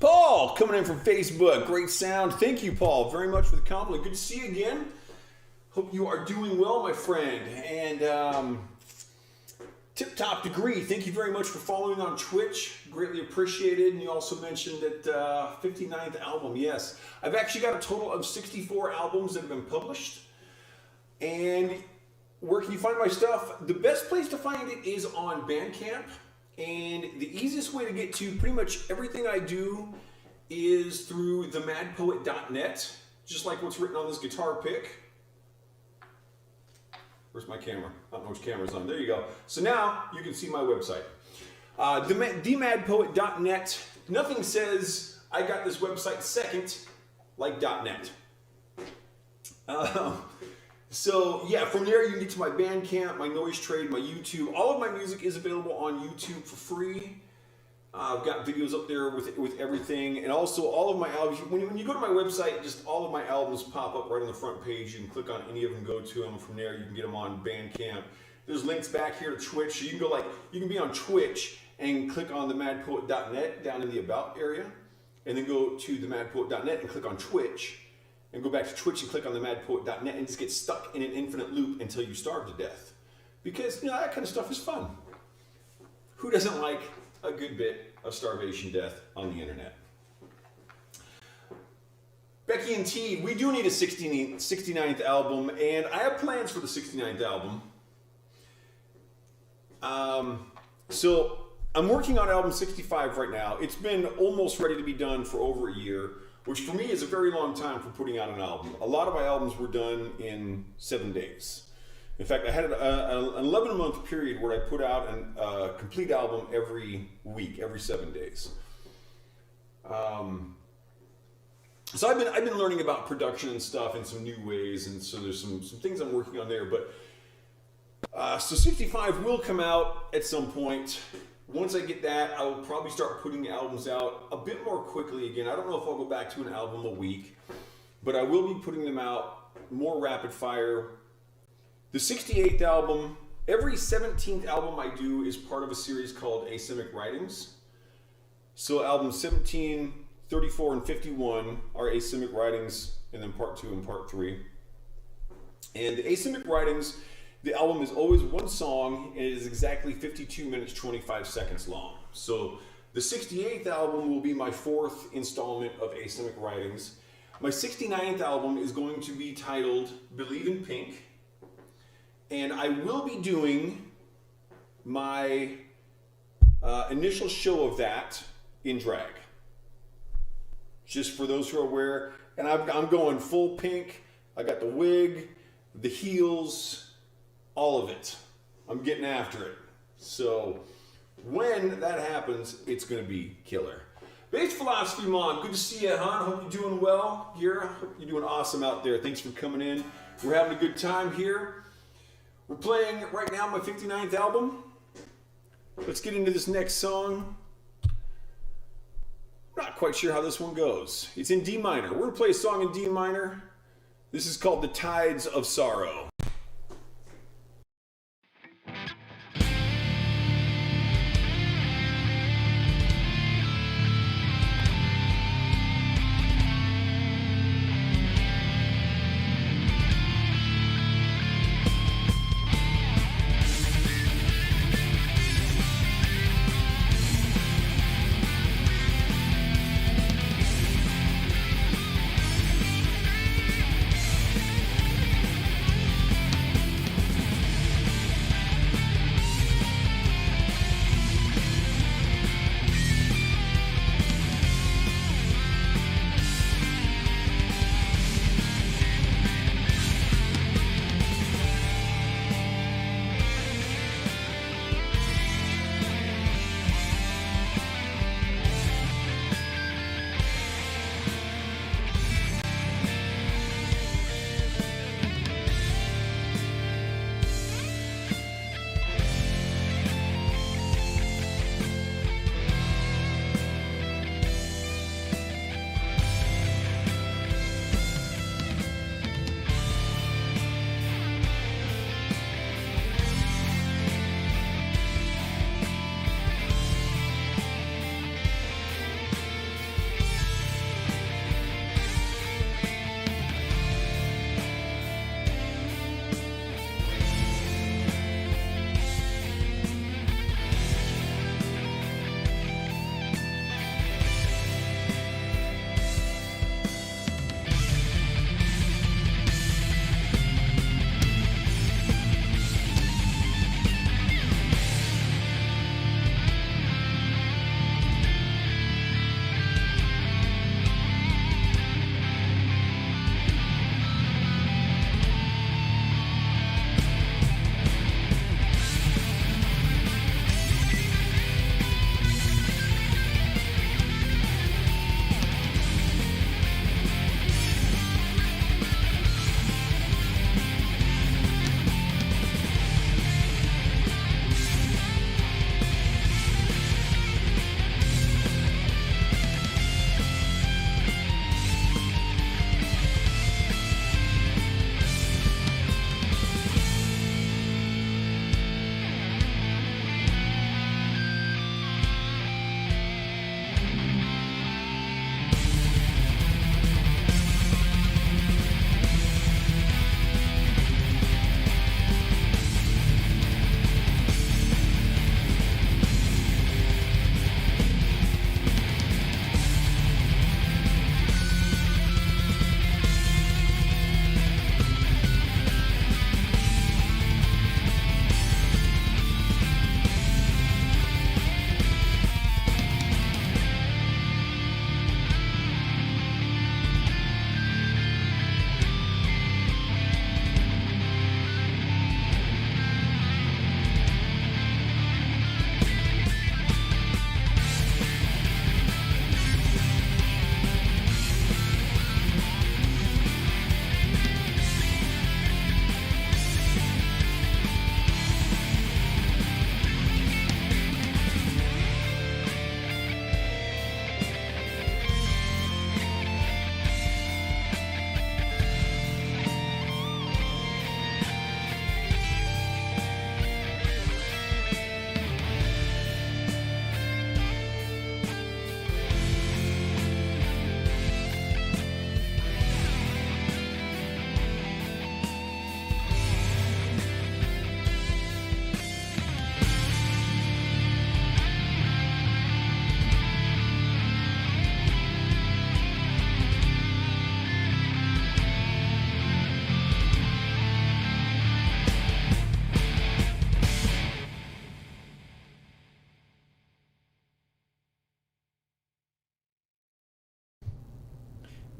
Paul coming in from Facebook. Great sound. Thank you, Paul, very much for the compliment. Good to see you again. Hope you are doing well, my friend. And Tip Top Degree, thank you very much for following on Twitch. Greatly appreciated. And you also mentioned that 59th album. Yes, I've actually got a total of 64 albums that have been published. And where can you find my stuff? The best place to find it is on Bandcamp. And the easiest way to get to pretty much everything I do is through themadpoet.net, just like what's written on this guitar pick. Where's my camera? I don't know which camera's on. There you go. So now you can see my website. Themadpoet.net. Nothing says I got this website second like .net. So yeah, from there you can get to my Bandcamp, my Noise Trade, my YouTube. All of my music is available on YouTube for free. I've got videos up there with everything, and also all of my albums. When you go to my website, just all of my albums pop up right on the front page. You can click on any of them, go to them. From there, you can get them on Bandcamp. There's links back here to Twitch, so you can go you can be on Twitch and click on themadpoet.net down in the About area, and then go to themadpoet.net and click on Twitch, and go back to Twitch and click on themadpoet.net and just get stuck in an infinite loop until you starve to death. Because that kind of stuff is fun. Who doesn't like a good bit of starvation death on the internet? Becky and T, we do need a 69th album, and I have plans for the 69th album. So I'm working on album 65 right now. It's been almost ready to be done for over a year, which for me is a very long time for putting out an album. A lot of my albums were done in 7 days. In fact, I had an 11-month period where I put out a complete album every week, every 7 days. So I've been learning about production and stuff in some new ways, and so there's some things I'm working on there. But so 65 will come out at some point. Once I get that, I will probably start putting albums out a bit more quickly again. I don't know if I'll go back to an album a week, but I will be putting them out more rapid fire. The 68th album, every 17th album I do is part of a series called Asymmic Writings. So albums 17, 34, and 51 are Asymmic Writings, and then part 2 and part 3. And the Asymmic Writings, the album is always one song, and it is exactly 52 minutes, 25 seconds long. So the 68th album will be my 4th installment of Asymmic Writings. My 69th album is going to be titled Believe in Pink. And I will be doing my initial show of that in drag. Just for those who are aware. And I'm going full pink. I got the wig, the heels, all of it. I'm getting after it. So when that happens, it's going to be killer. Base Philosophy Mon, good to see you, hon. Hope you're doing well here. Hope you're doing awesome out there. Thanks for coming in. We're having a good time here. We're playing right now my 59th album. Let's get into this next song. I'm not quite sure how this one goes. It's in D minor. We're going to play a song in D minor. This is called The Tides of Sorrow.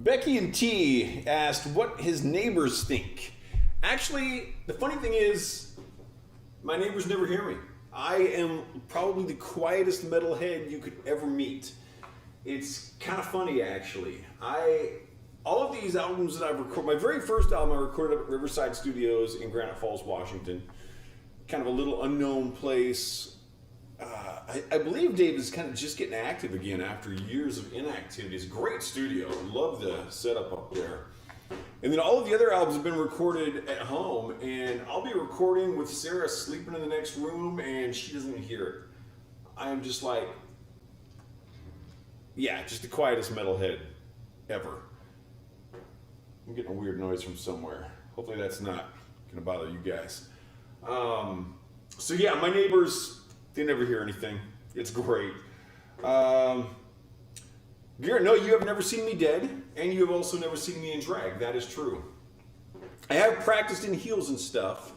Becky and T asked what his neighbors think. Actually, the funny thing is, my neighbors never hear me. I am probably the quietest metalhead you could ever meet. It's kind of funny, actually. All of these albums that I've recorded, my very first album I recorded up at Riverside Studios in Granite Falls, Washington. Kind of a little unknown place. I believe Dave is kind of just getting active again after years of inactivity. It's a great studio. Love the setup up there. And then all of the other albums have been recorded at home, and I'll be recording with Sarah sleeping in the next room, and she doesn't even hear it. I am just like, yeah, just the quietest metalhead ever. I'm getting a weird noise from somewhere. Hopefully that's not going to bother you guys. So yeah, my neighbors, they never hear anything. It's great. Garrett, no, you have never seen me dead, and you have also never seen me in drag. That is true. I have practiced in heels and stuff,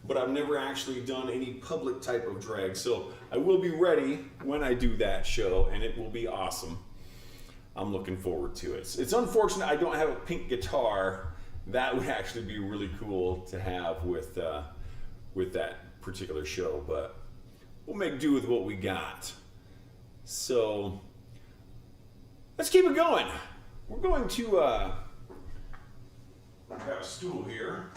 but I've never actually done any public type of drag. So I will be ready when I do that show, and it will be awesome. I'm looking forward to it. It's unfortunate I don't have a pink guitar. That would actually be really cool to have with that particular show, but we'll make do with what we got. So let's keep it going. We're going to grab a stool here.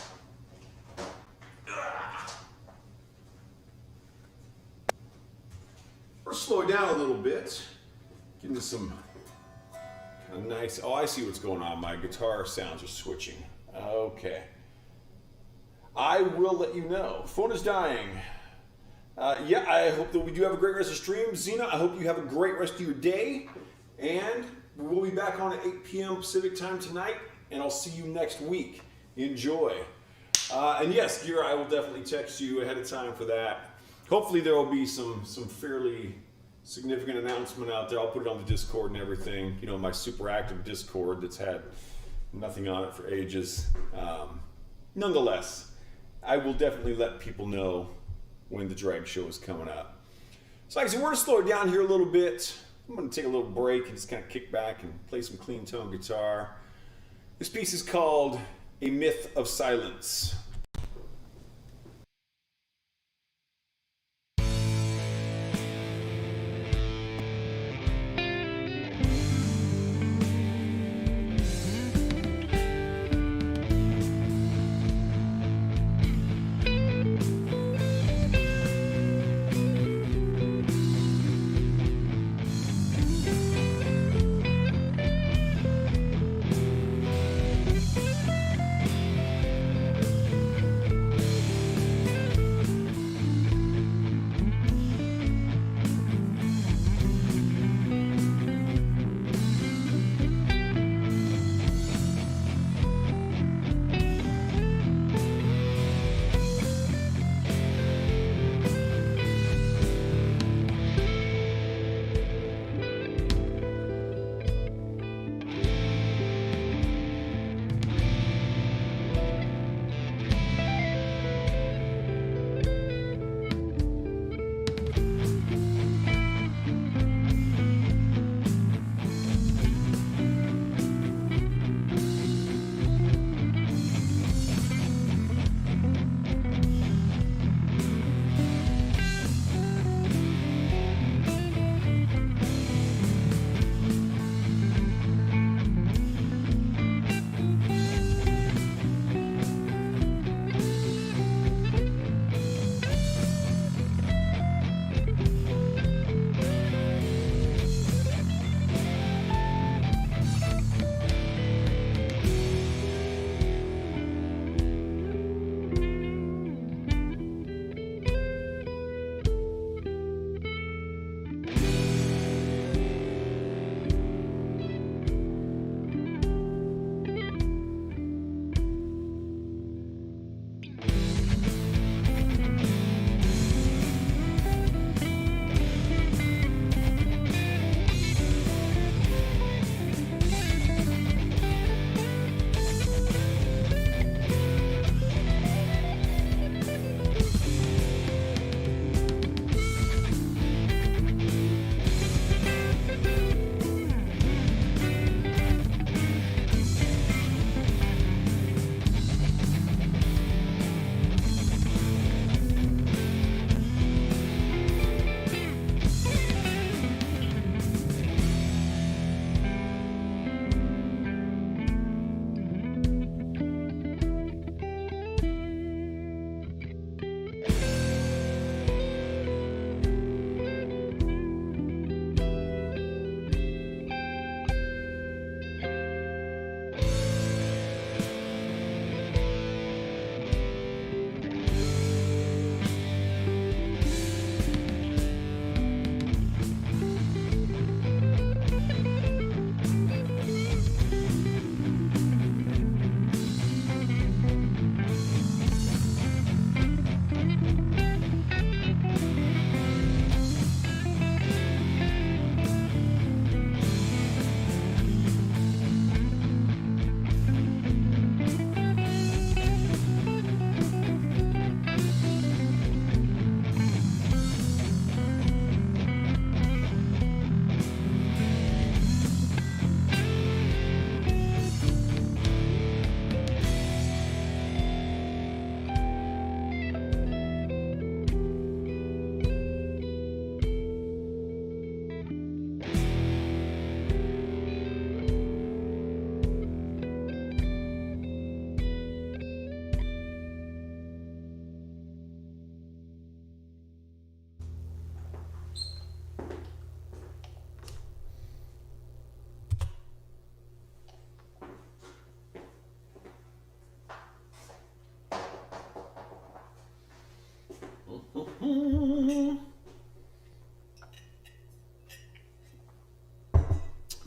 We're slow it down a little bit. Get into some kind of nice. Oh, I see what's going on. My guitar sounds are switching. Okay. I will let you know. Phone is dying. Yeah, I hope that we do have a great rest of the stream. Xena, I hope you have a great rest of your day. And we'll be back on at 8 p.m. Pacific time tonight. And I'll see you next week. Enjoy. And yes, Gira, I will definitely text you ahead of time for that. Hopefully there will be some fairly significant announcement out there. I'll put it on the Discord and everything. You know, my super active Discord that's had nothing on it for ages. Nonetheless, I will definitely let people know when the drag show is coming up. So like I said, we're going to slow it down here a little bit. I'm going to take a little break and just kind of kick back and play some clean tone guitar. This piece is called A Myth of Silence.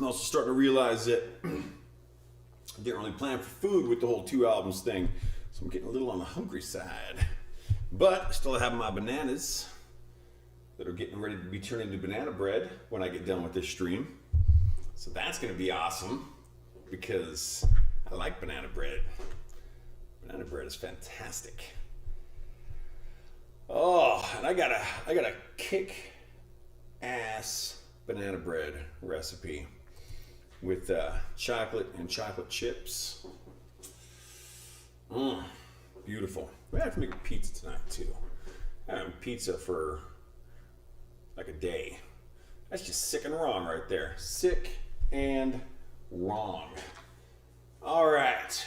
I'm also starting to realize that I didn't really plan for food with the whole 2 albums thing, so I'm getting a little on the hungry side. But I still have my bananas that are getting ready to be turned into banana bread when I get done with this stream. So that's going to be awesome because I like banana bread. Banana bread is fantastic. Oh, and I got a kick-ass banana bread recipe with chocolate and chocolate chips. Beautiful. We have to make a pizza tonight too. I'm having pizza for like a day. That's just sick and wrong right there. Sick and wrong. All right.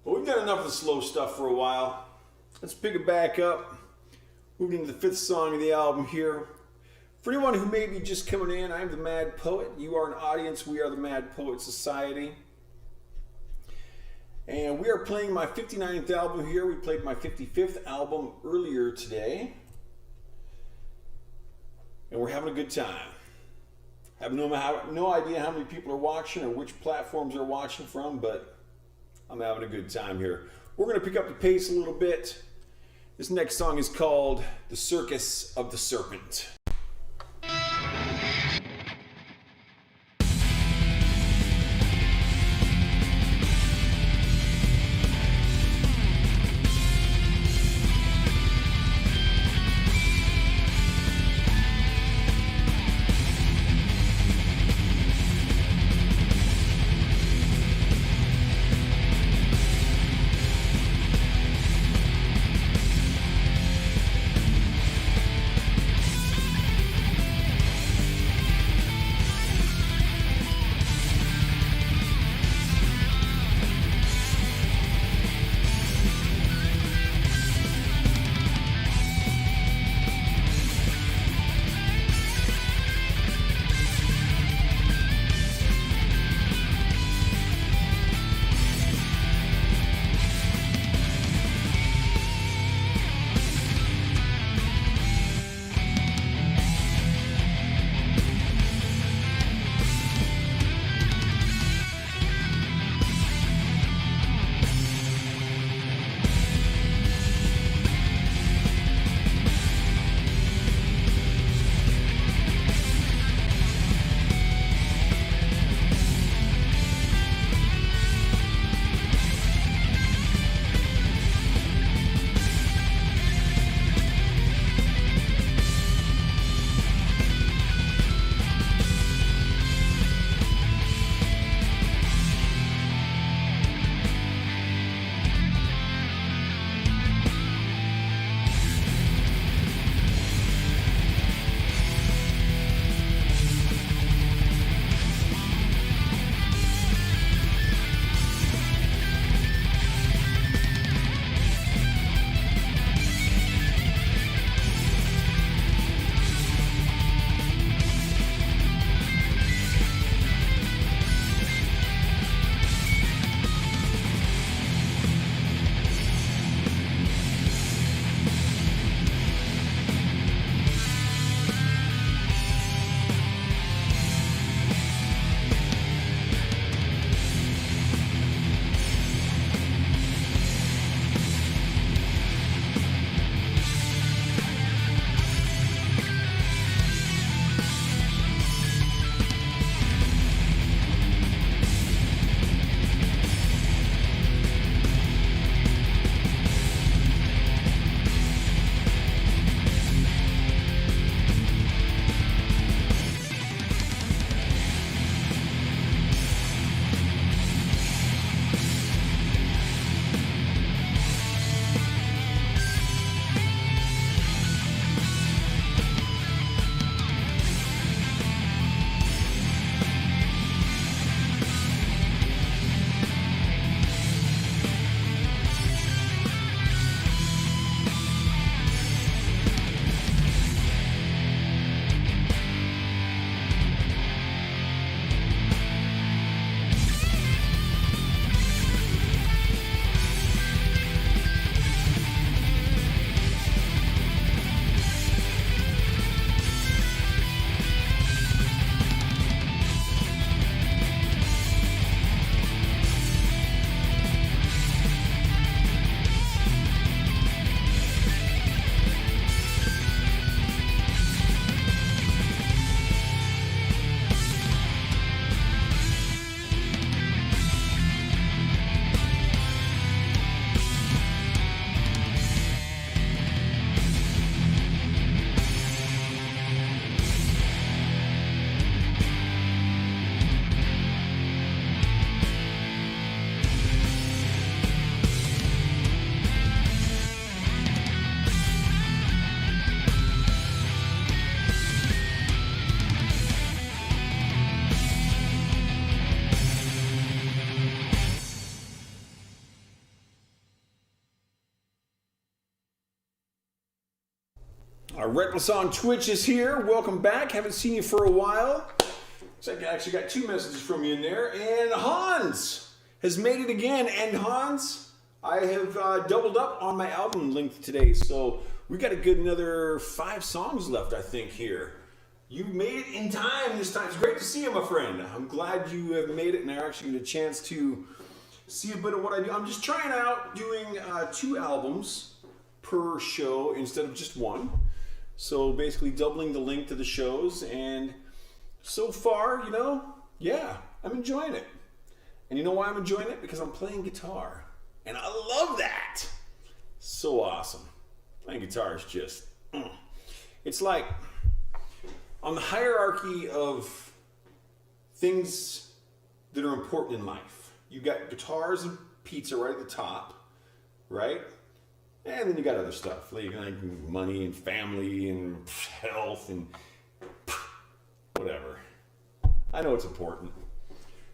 Well, we've got enough of the slow stuff for a while. Let's pick it back up. Moving into the 5th song of the album here. For anyone who may be just coming in, I'm the Mad Poet. You are an audience. We are the Mad Poet Society. And we are playing my 59th album here. We played my 55th album earlier today. And we're having a good time. I have no idea how many people are watching or which platforms they're watching from, but I'm having a good time here. We're going to pick up the pace a little bit. This next song is called The Circus of the Serpent. Reckless on Twitch is here. Welcome back. Haven't seen you for a while. Looks like I actually got 2 messages from you in there. And Hans has made it again. And Hans, I have doubled up on my album length today. So we got a good another 5 songs left, I think, here. You made it in time this time. It's great to see you, my friend. I'm glad you have made it and are actually get a chance to see a bit of what I do. I'm just trying out doing 2 albums per show instead of just 1. So basically doubling the length of the shows, and so far, you know, yeah, I'm enjoying it. And you know why I'm enjoying it? Because I'm playing guitar. And I love that. So awesome. Playing guitar is just, it's like on the hierarchy of things that are important in life. You got guitars and pizza right at the top, right? And then you got other stuff, like money and family and health and whatever. I know it's important.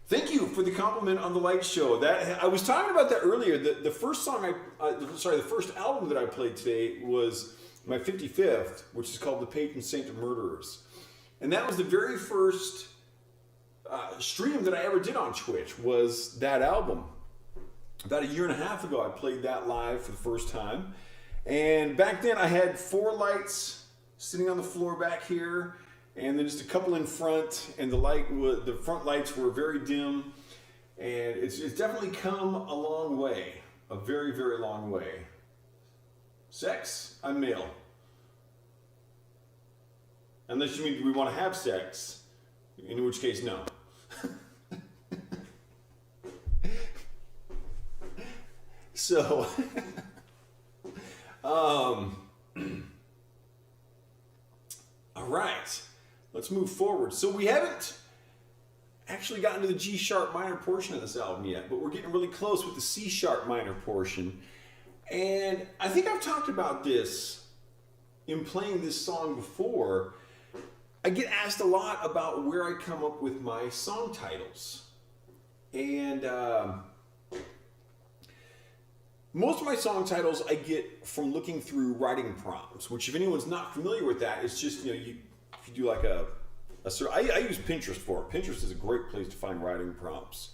Thank you for the compliment on the light show. That I was talking about that earlier. The first song the first album that I played today was my 55th, which is called The Patron Saint of Murderers. And that was the very first stream that I ever did on Twitch, was that album. About a year and a half ago, I played that live for the first time. And back then I had 4 lights sitting on the floor back here, and then just a couple in front, and the front lights were very dim. And it's definitely come a long way, a very, very long way. Sex? I'm male. Unless you mean we want to have sex, in which case, no. So, all right, let's move forward. So we haven't actually gotten to the G sharp minor portion of this album yet, but we're getting really close with the C sharp minor portion. And I think I've talked about this in playing this song before. I get asked a lot about where I come up with my song titles. And most of my song titles I get from looking through writing prompts, which if anyone's not familiar with that, it's just, you know, if you do like I use Pinterest for it. Pinterest is a great place to find writing prompts.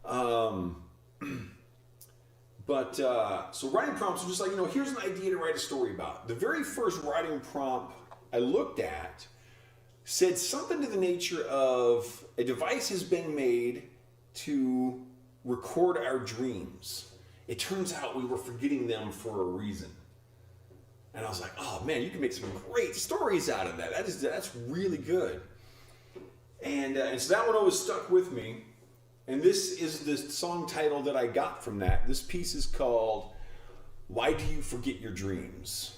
So writing prompts are just like, you know, here's an idea to write a story about. The very first writing prompt I looked at said something to the nature of a device has been made to record our dreams. It turns out we were forgetting them for a reason. And I was like, oh man, you can make some great stories out of that. That's really good. And so that one always stuck with me. And this is the song title that I got from that. This piece is called Why Do You Forget Your Dreams?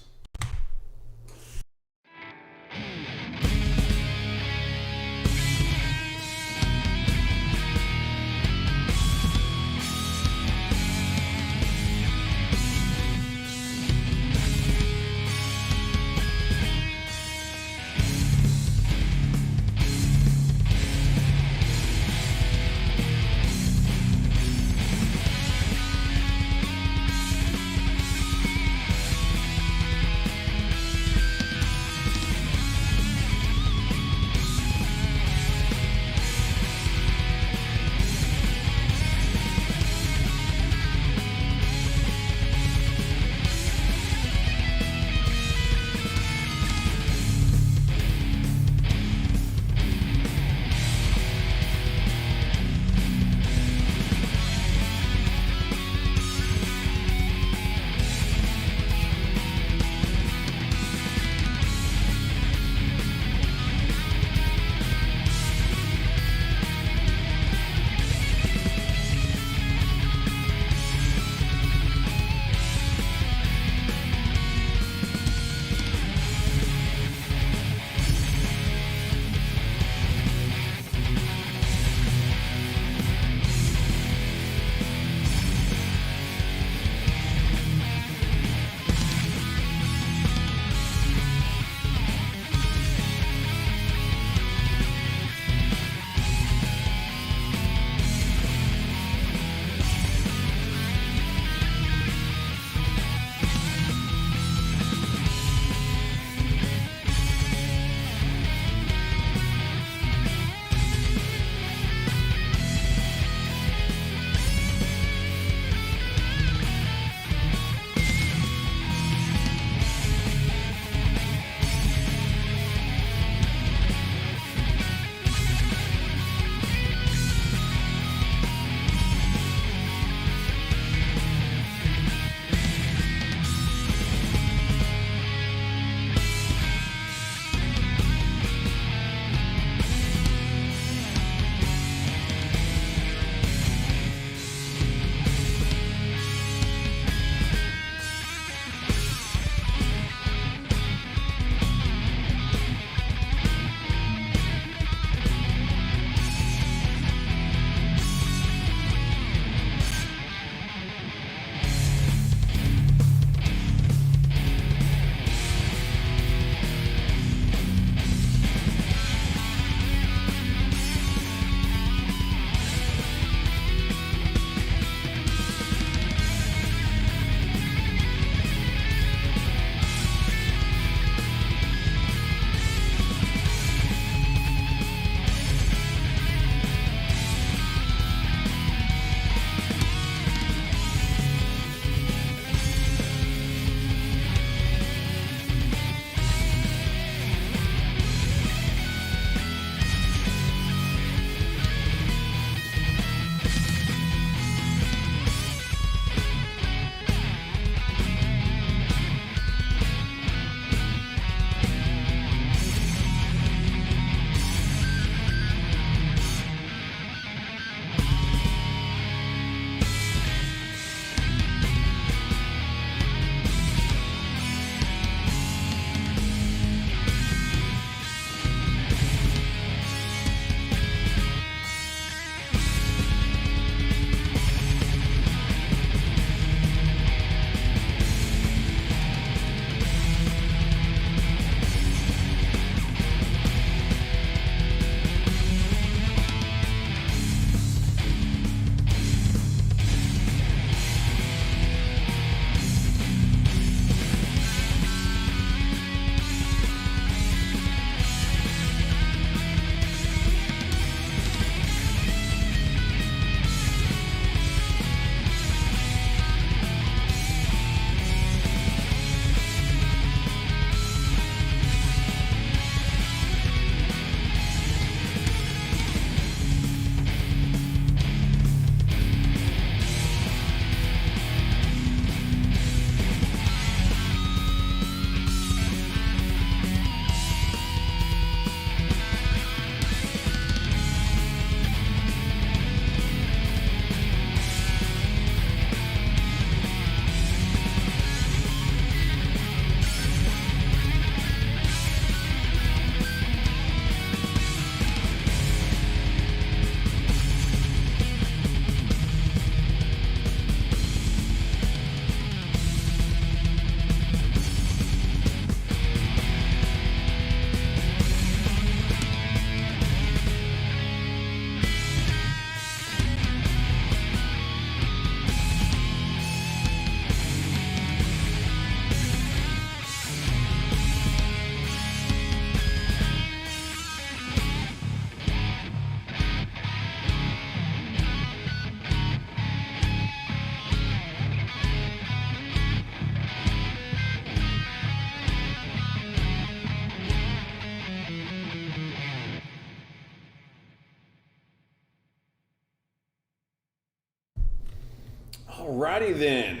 Alrighty then.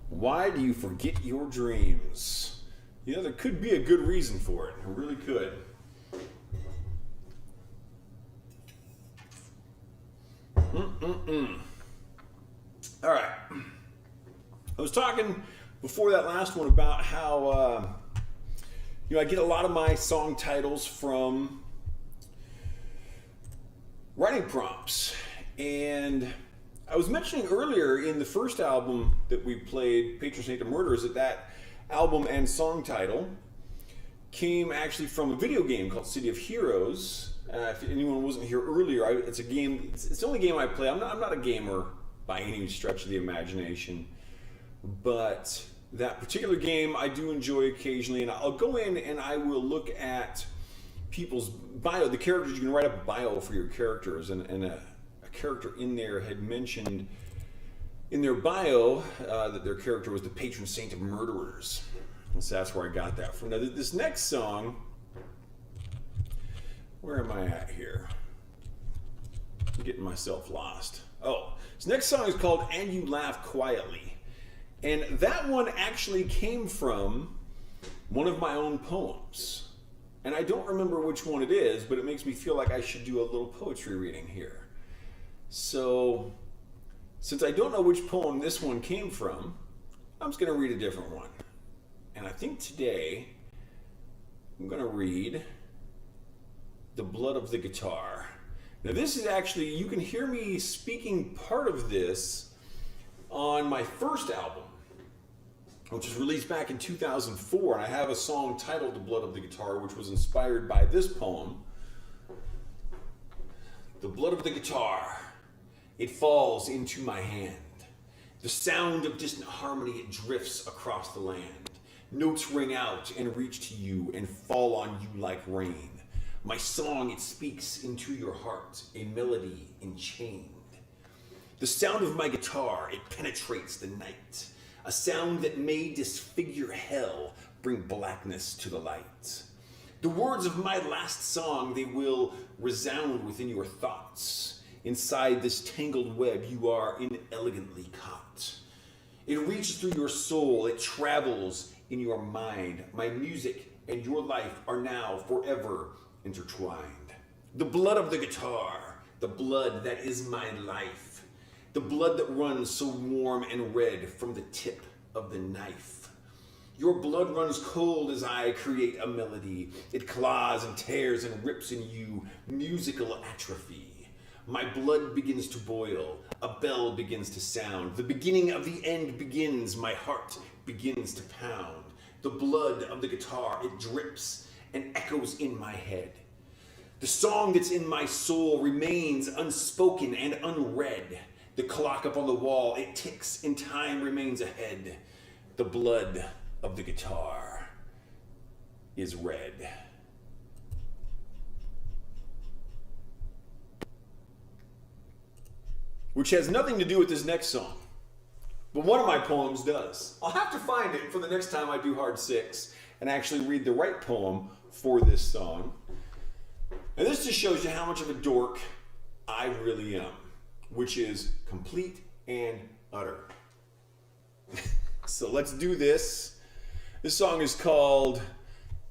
Why do you forget your dreams? You know, there could be a good reason for it. It really could. Alright. I was talking before that last one about how, I get a lot of my song titles from writing prompts. And I was mentioning earlier in the first album that we played, Patron Saint of Murderers, that album and song title came actually from a video game called City of Heroes. If anyone wasn't here earlier, it's a game. It's the only game I play. I'm not a gamer by any stretch of the imagination, but that particular game I do enjoy occasionally, and I'll go in and I will look at people's bio, the characters. You can write up a bio for your characters, and a character in there had mentioned in their bio that their character was the patron saint of murderers. And so that's where I got that from. Now this next song, where am I at here? I'm getting myself lost. Oh, this next song is called And You Laugh Quietly. And that one actually came from one of my own poems. And I don't remember which one it is, but it makes me feel like I should do a little poetry reading here. So, since I don't know which poem this one came from, I'm just going to read a different one. And I think today, I'm going to read The Blood of the Guitar. Now this is actually, you can hear me speaking part of this on my first album, which was released back in 2004, and I have a song titled The Blood of the Guitar, which was inspired by this poem. The blood of the guitar, it falls into my hand. The sound of distant harmony, it drifts across the land. Notes ring out and reach to you and fall on you like rain. My song, it speaks into your heart, a melody enchained. The sound of my guitar, it penetrates the night. A sound that may disfigure hell, bring blackness to the light. The words of my last song, they will resound within your thoughts. Inside this tangled web, you are inelegantly caught. It reaches through your soul, it travels in your mind. My music and your life are now forever intertwined. The blood of the guitar, the blood that is my life. The blood that runs so warm and red from the tip of the knife. Your blood runs cold as I create a melody. It claws and tears and rips in you, musical atrophy. My blood begins to boil, a bell begins to sound. The beginning of the end begins, my heart begins to pound. The blood of the guitar, it drips and echoes in my head. The song that's in my soul remains unspoken and unread. The clock up on the wall, it ticks and time remains ahead. The blood of the guitar is red. Which has nothing to do with this next song. But one of my poems does. I'll have to find it for the next time I do Hard 6 and actually read the right poem for this song. And this just shows you how much of a dork I really am, which is complete and utter. So let's do this. This song is called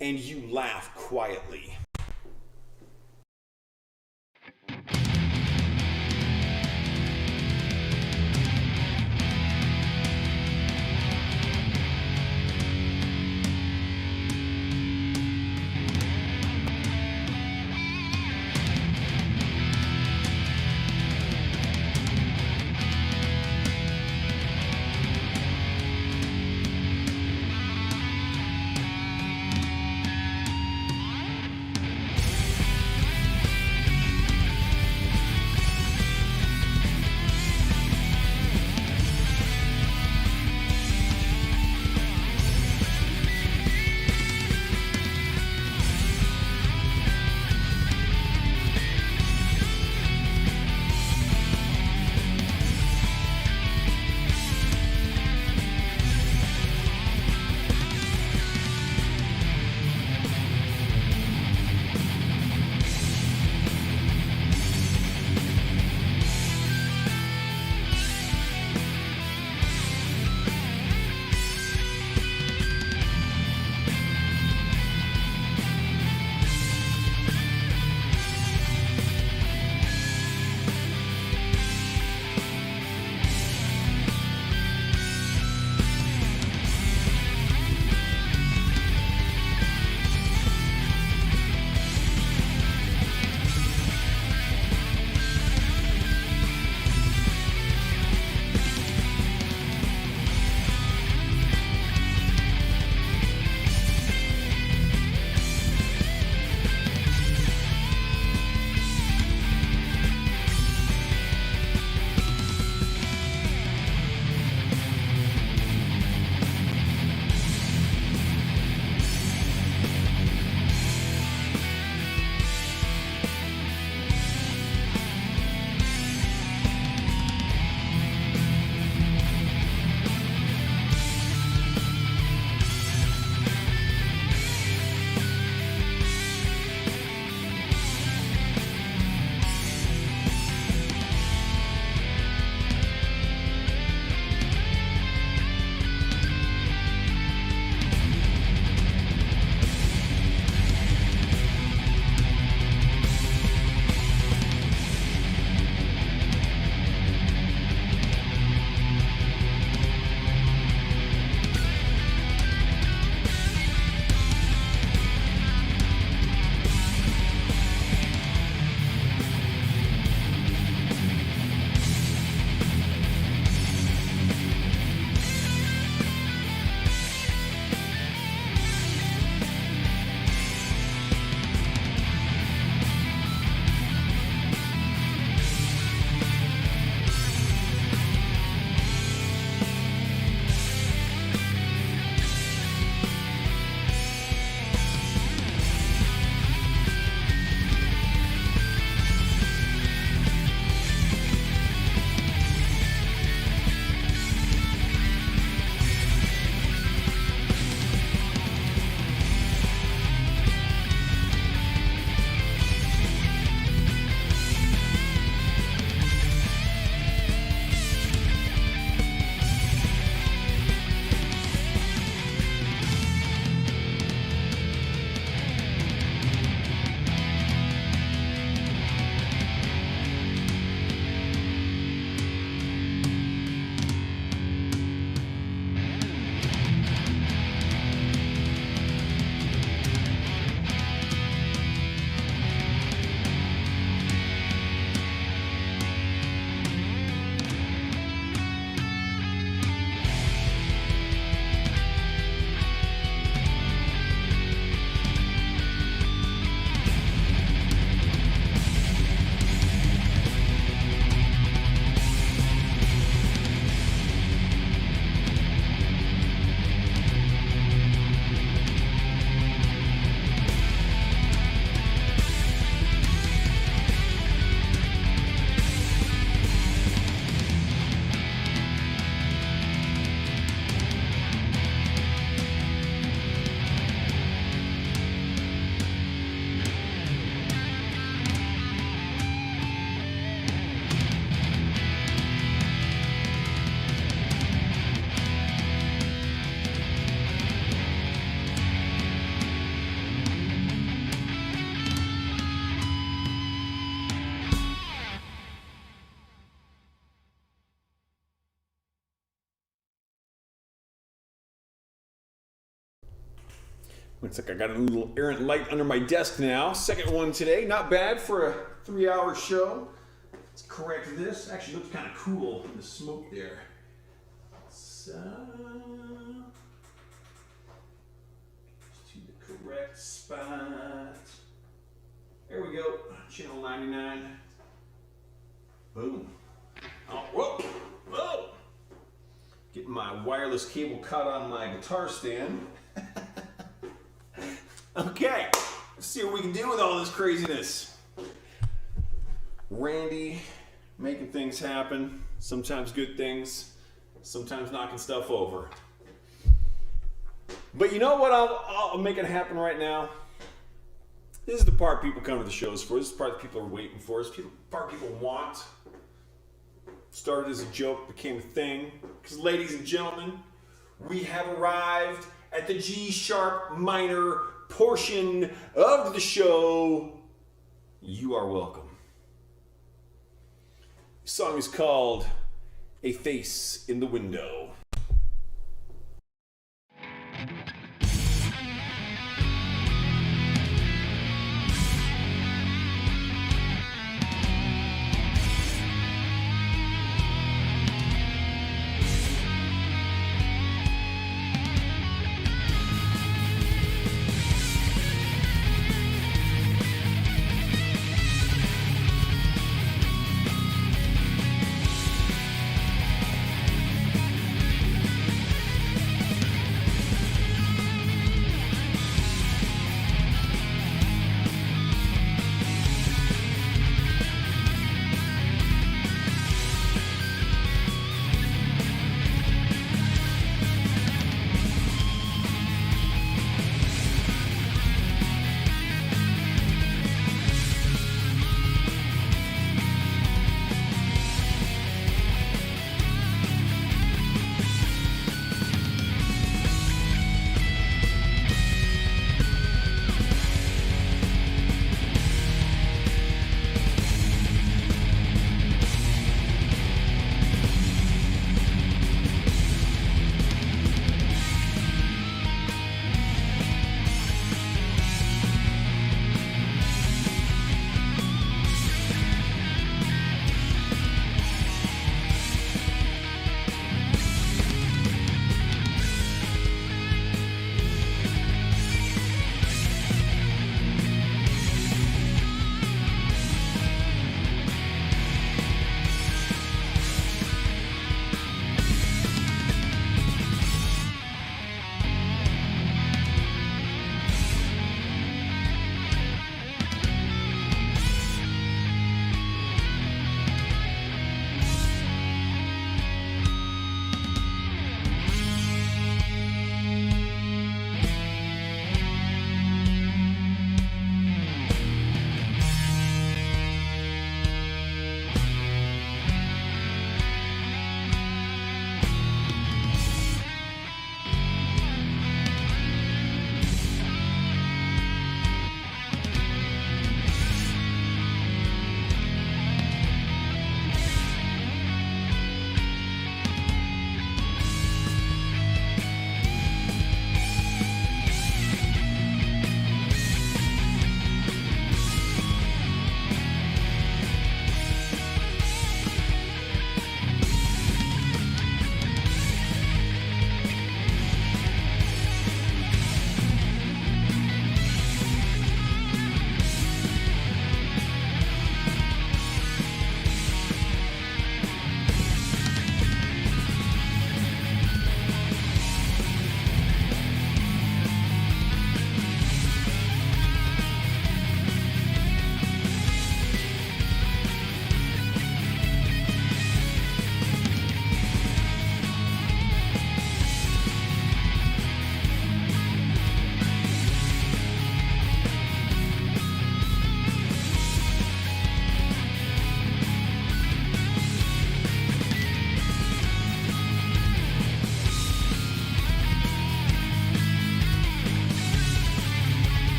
And You Laugh Quietly. Looks like I got a little errant light under my desk now. Second one today. Not bad for a 3-hour show. Let's correct this. Actually looks kind of cool in the smoke there. So, to the correct spot. There we go. Channel 99. Boom. Oh, whoa. Whoa. Getting my wireless cable caught on my guitar stand. Okay, let's see what we can do with all this craziness. Randy making things happen, sometimes good things, sometimes knocking stuff over. But you know what, I'll make it happen right now. This is the part people come to the shows for. This is the part that people are waiting for. This is the part people want. Started as a joke, became a thing. Because ladies and gentlemen, we have arrived at the G sharp minor portion of the show. You are welcome. The song is called A Face in the Window.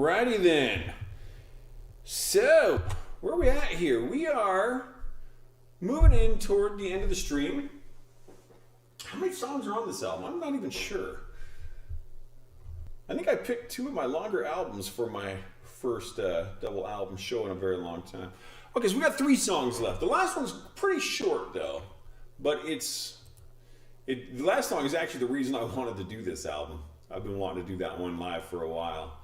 Alrighty then. So, where are we at here? We are moving in toward the end of the stream. How many songs are on this album? I'm not even sure. I think I picked two of my longer albums for my first double album show in a very long time. Okay, so we got 3 songs left. The last one's pretty short though, but the last song is actually the reason I wanted to do this album. I've been wanting to do that one live for a while.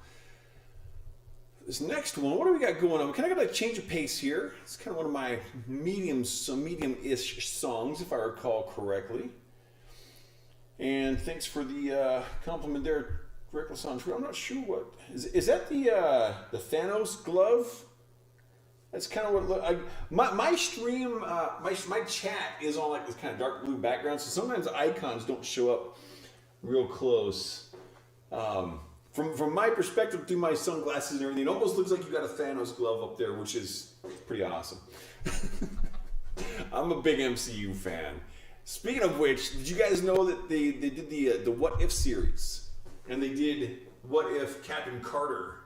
This next one, what do we got going on? Can I get a change of pace here? It's kind of one of my medium-ish songs, if I recall correctly. And thanks for the compliment there, Reckless on True. I'm not sure what is that the Thanos glove? That's kind of what my stream, my chat is on like this kind of dark blue background, so sometimes icons don't show up real close. From my perspective through my sunglasses and everything, it almost looks like you got a Thanos glove up there, which is pretty awesome. I'm a big MCU fan. Speaking of which, did you guys know that they did the What If series? And they did What If Captain Carter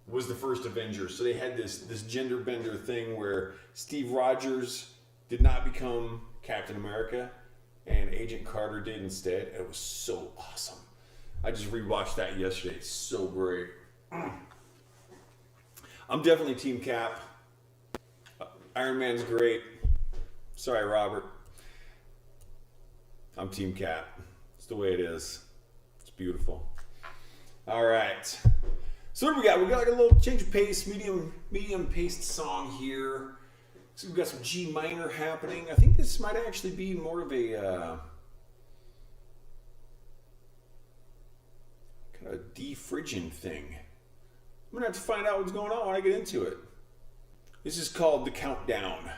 was the first Avenger. So they had this gender bender thing where Steve Rogers did not become Captain America and Agent Carter did instead. It was so awesome. I just rewatched that yesterday. It's so great. I'm definitely Team Cap. Iron Man's great. Sorry, Robert. I'm Team Cap. It's the way it is. It's beautiful. All right. So what do we got? We got like a little change of pace, medium paced song here. So we've got some G minor happening. I think this might actually be more of a kind of D Phrygian thing. I'm gonna have to find out what's going on when I get into it. This is called The Countdown.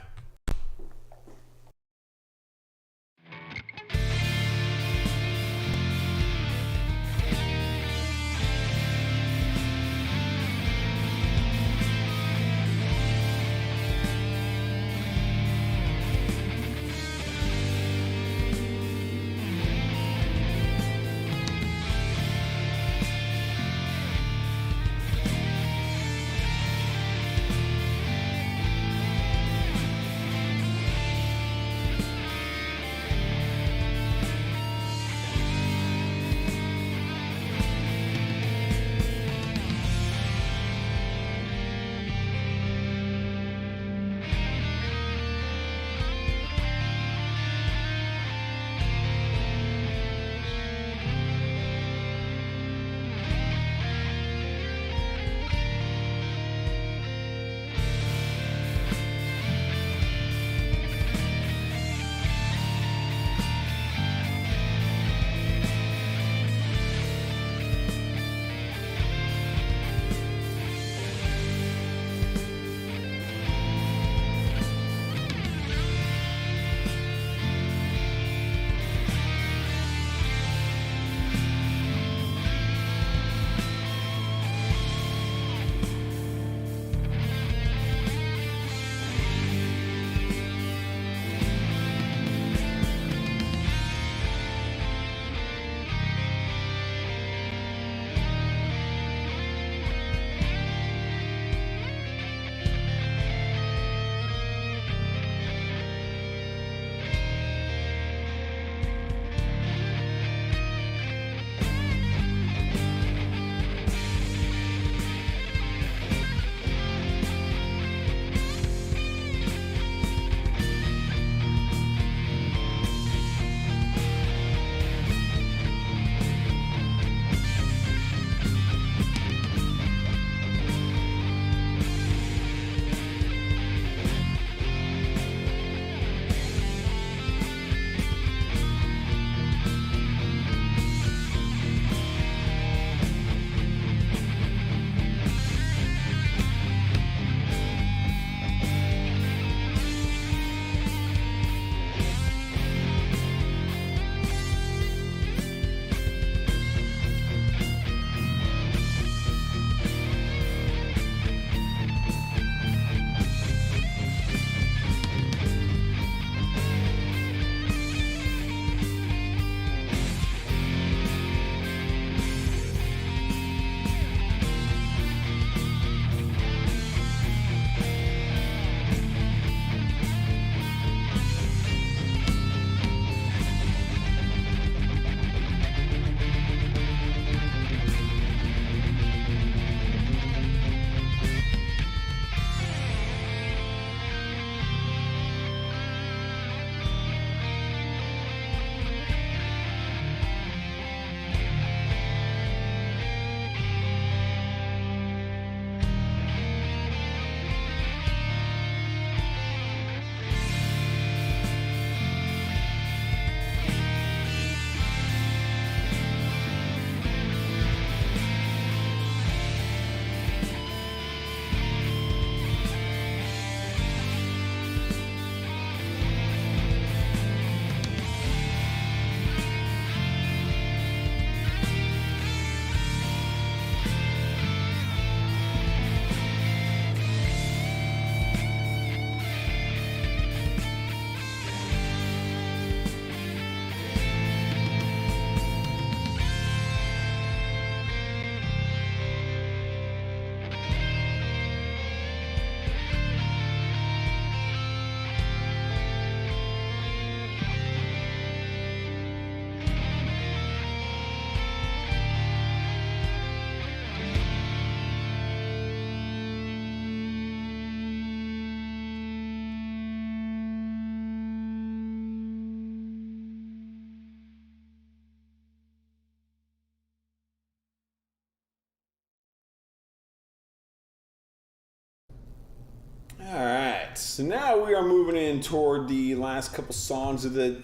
All right, so now we are moving in toward the last couple songs of the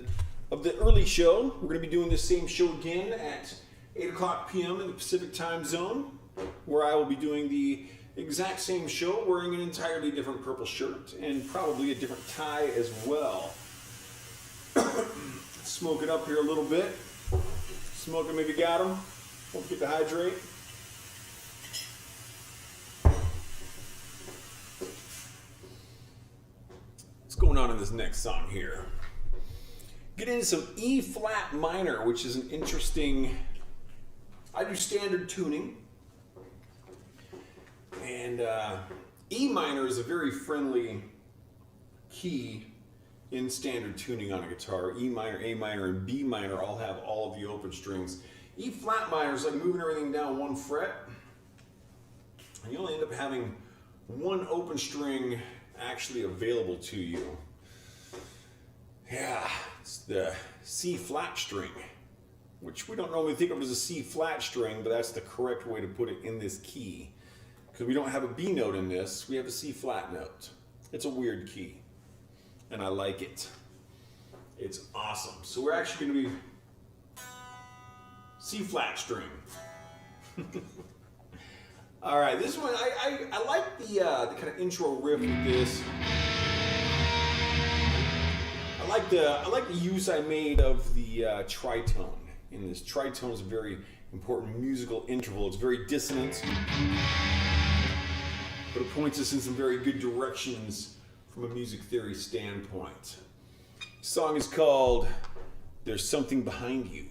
early show. We're going to be doing the same show again at 8 o'clock p.m. in the Pacific time zone, where I will be doing the exact same show, wearing an entirely different purple shirt and probably a different tie as well. Smoke it up here a little bit. Smoking maybe got him. Don't forget to hydrate. What's going on in this next song here? Get into some E flat minor, which is an interesting. I do standard tuning, and E minor is a very friendly key in standard tuning on a guitar. E minor, A minor, and B minor all have all of the open strings. E flat minor is like moving everything down one fret, and you only end up having one open string actually available to you. Yeah, it's the C flat string, which we don't normally think of as a C flat string, but that's the correct way to put it in this key. Because we don't have a B note in this, we have a C flat note. It's a weird key, and I like it. It's awesome. So we're actually going to be C flat string. All right, this one, I like the kind of intro riff with this. I like the use I made of the tritone. And this tritone is a very important musical interval. It's very dissonant, but it points us in some very good directions from a music theory standpoint. The song is called "There's Something Behind You."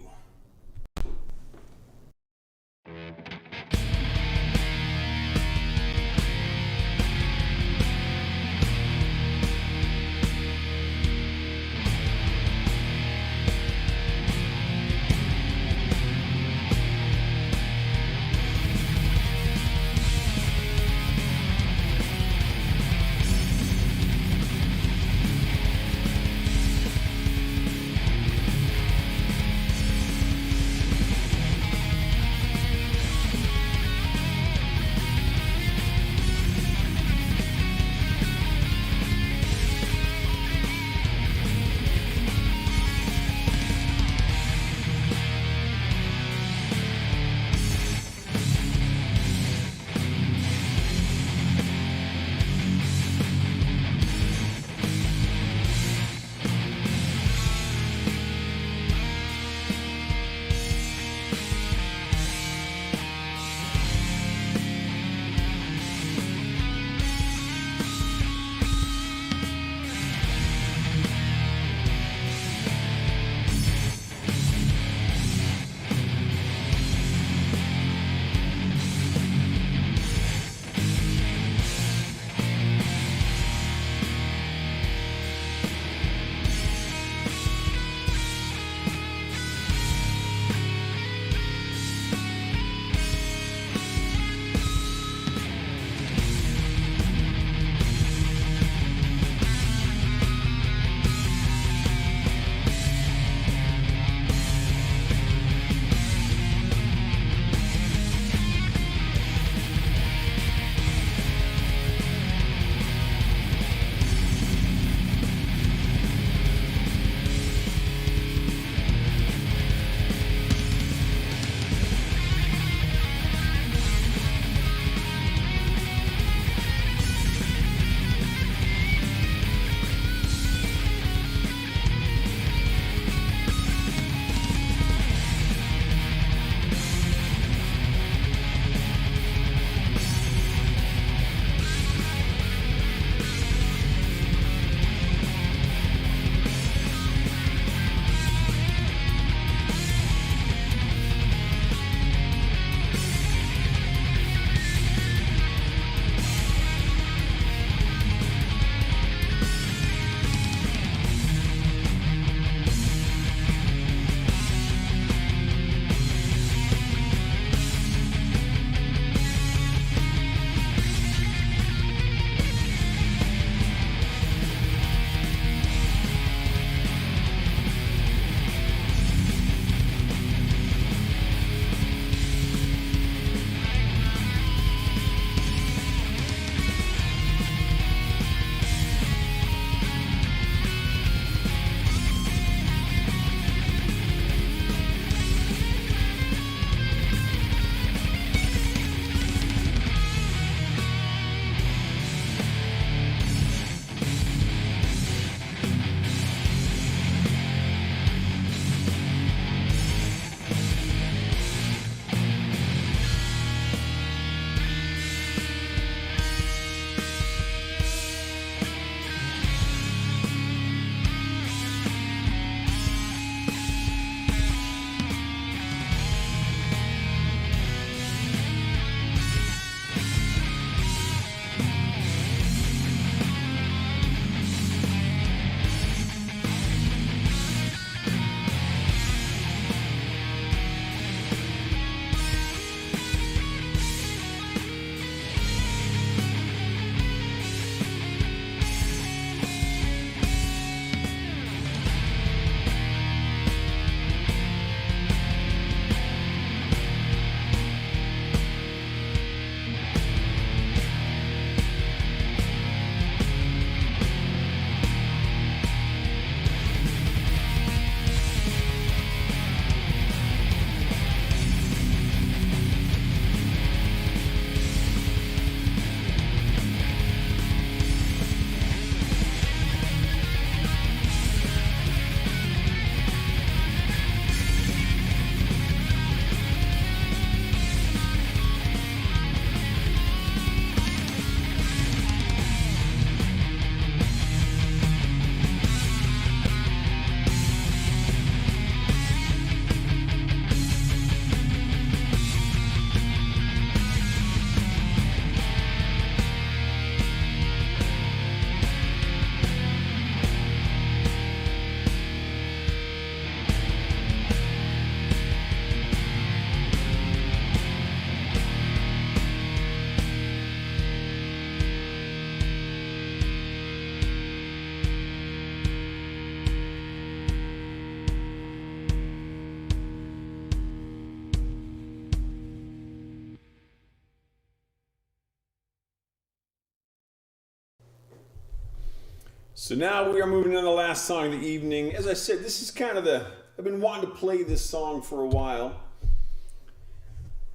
So now we are moving on to the last song of the evening. As I said, this is kind of I've been wanting to play this song for a while.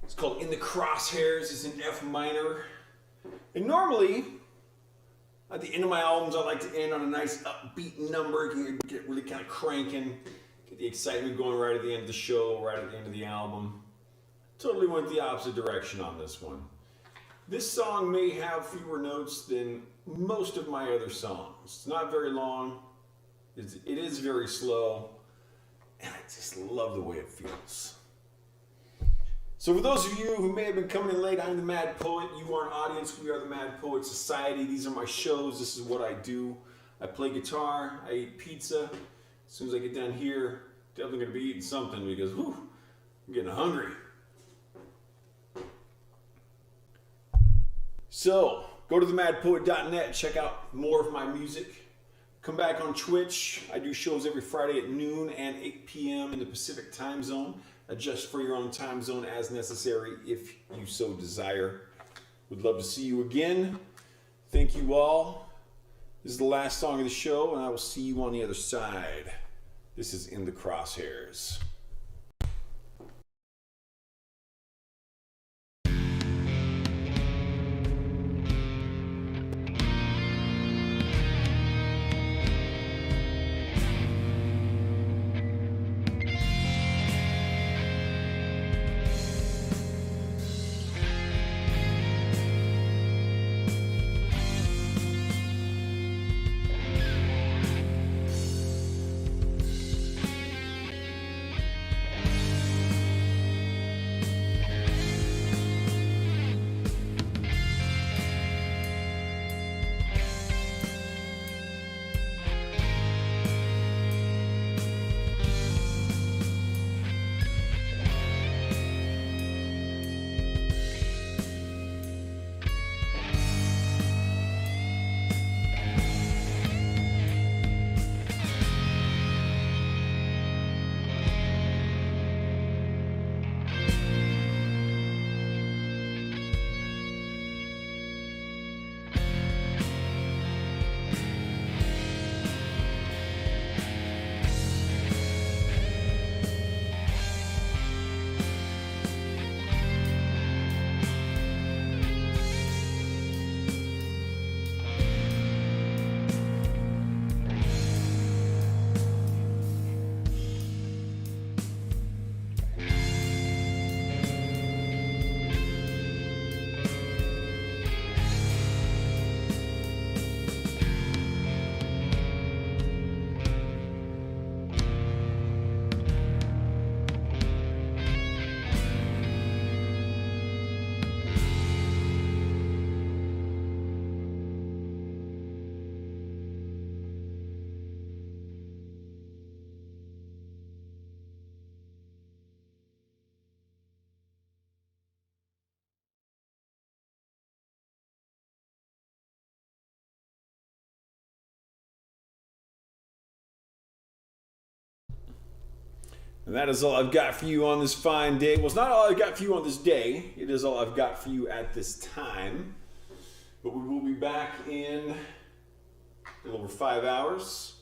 It's called In the Crosshairs. It's in F minor. And normally, at the end of my albums, I like to end on a nice upbeat number, get really kind of cranking, get the excitement going right at the end of the show, right at the end of the album. Totally went the opposite direction on this one. This song may have fewer notes than most of my other songs. It's not very long. It is very slow. And I just love the way it feels. So for those of you who may have been coming in late, I'm the Mad Poet. You are an audience. We are the Mad Poet Society. These are my shows. This is what I do. I play guitar. I eat pizza. As soon as I get down here, definitely going to be eating something because whew, I'm getting hungry. So go to themadpoet.net. Check out more of my music. Come back on Twitch. I do shows every Friday at noon and 8 p.m. in the Pacific time zone. Adjust for your own time zone as necessary if you so desire. Would love to see you again. Thank you all. This is the last song of the show, and I will see you on the other side. This is In the Crosshairs. And that is all I've got for you on this fine day. Well, it's not all I've got for you on this day. It is all I've got for you at this time. But we will be back in a little over 5 hours,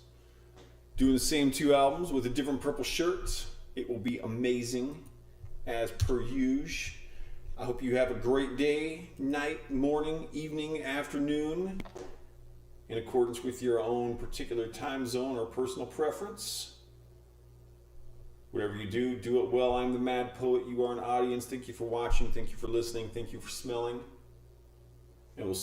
doing the same 2 albums with a different purple shirt. It will be amazing, as per usual. I hope you have a great day, night, morning, evening, afternoon, in accordance with your own particular time zone or personal preference. Whatever you do, do it well. I'm the Mad Poet. You are an audience. Thank you for watching. Thank you for listening. Thank you for smelling. And we'll see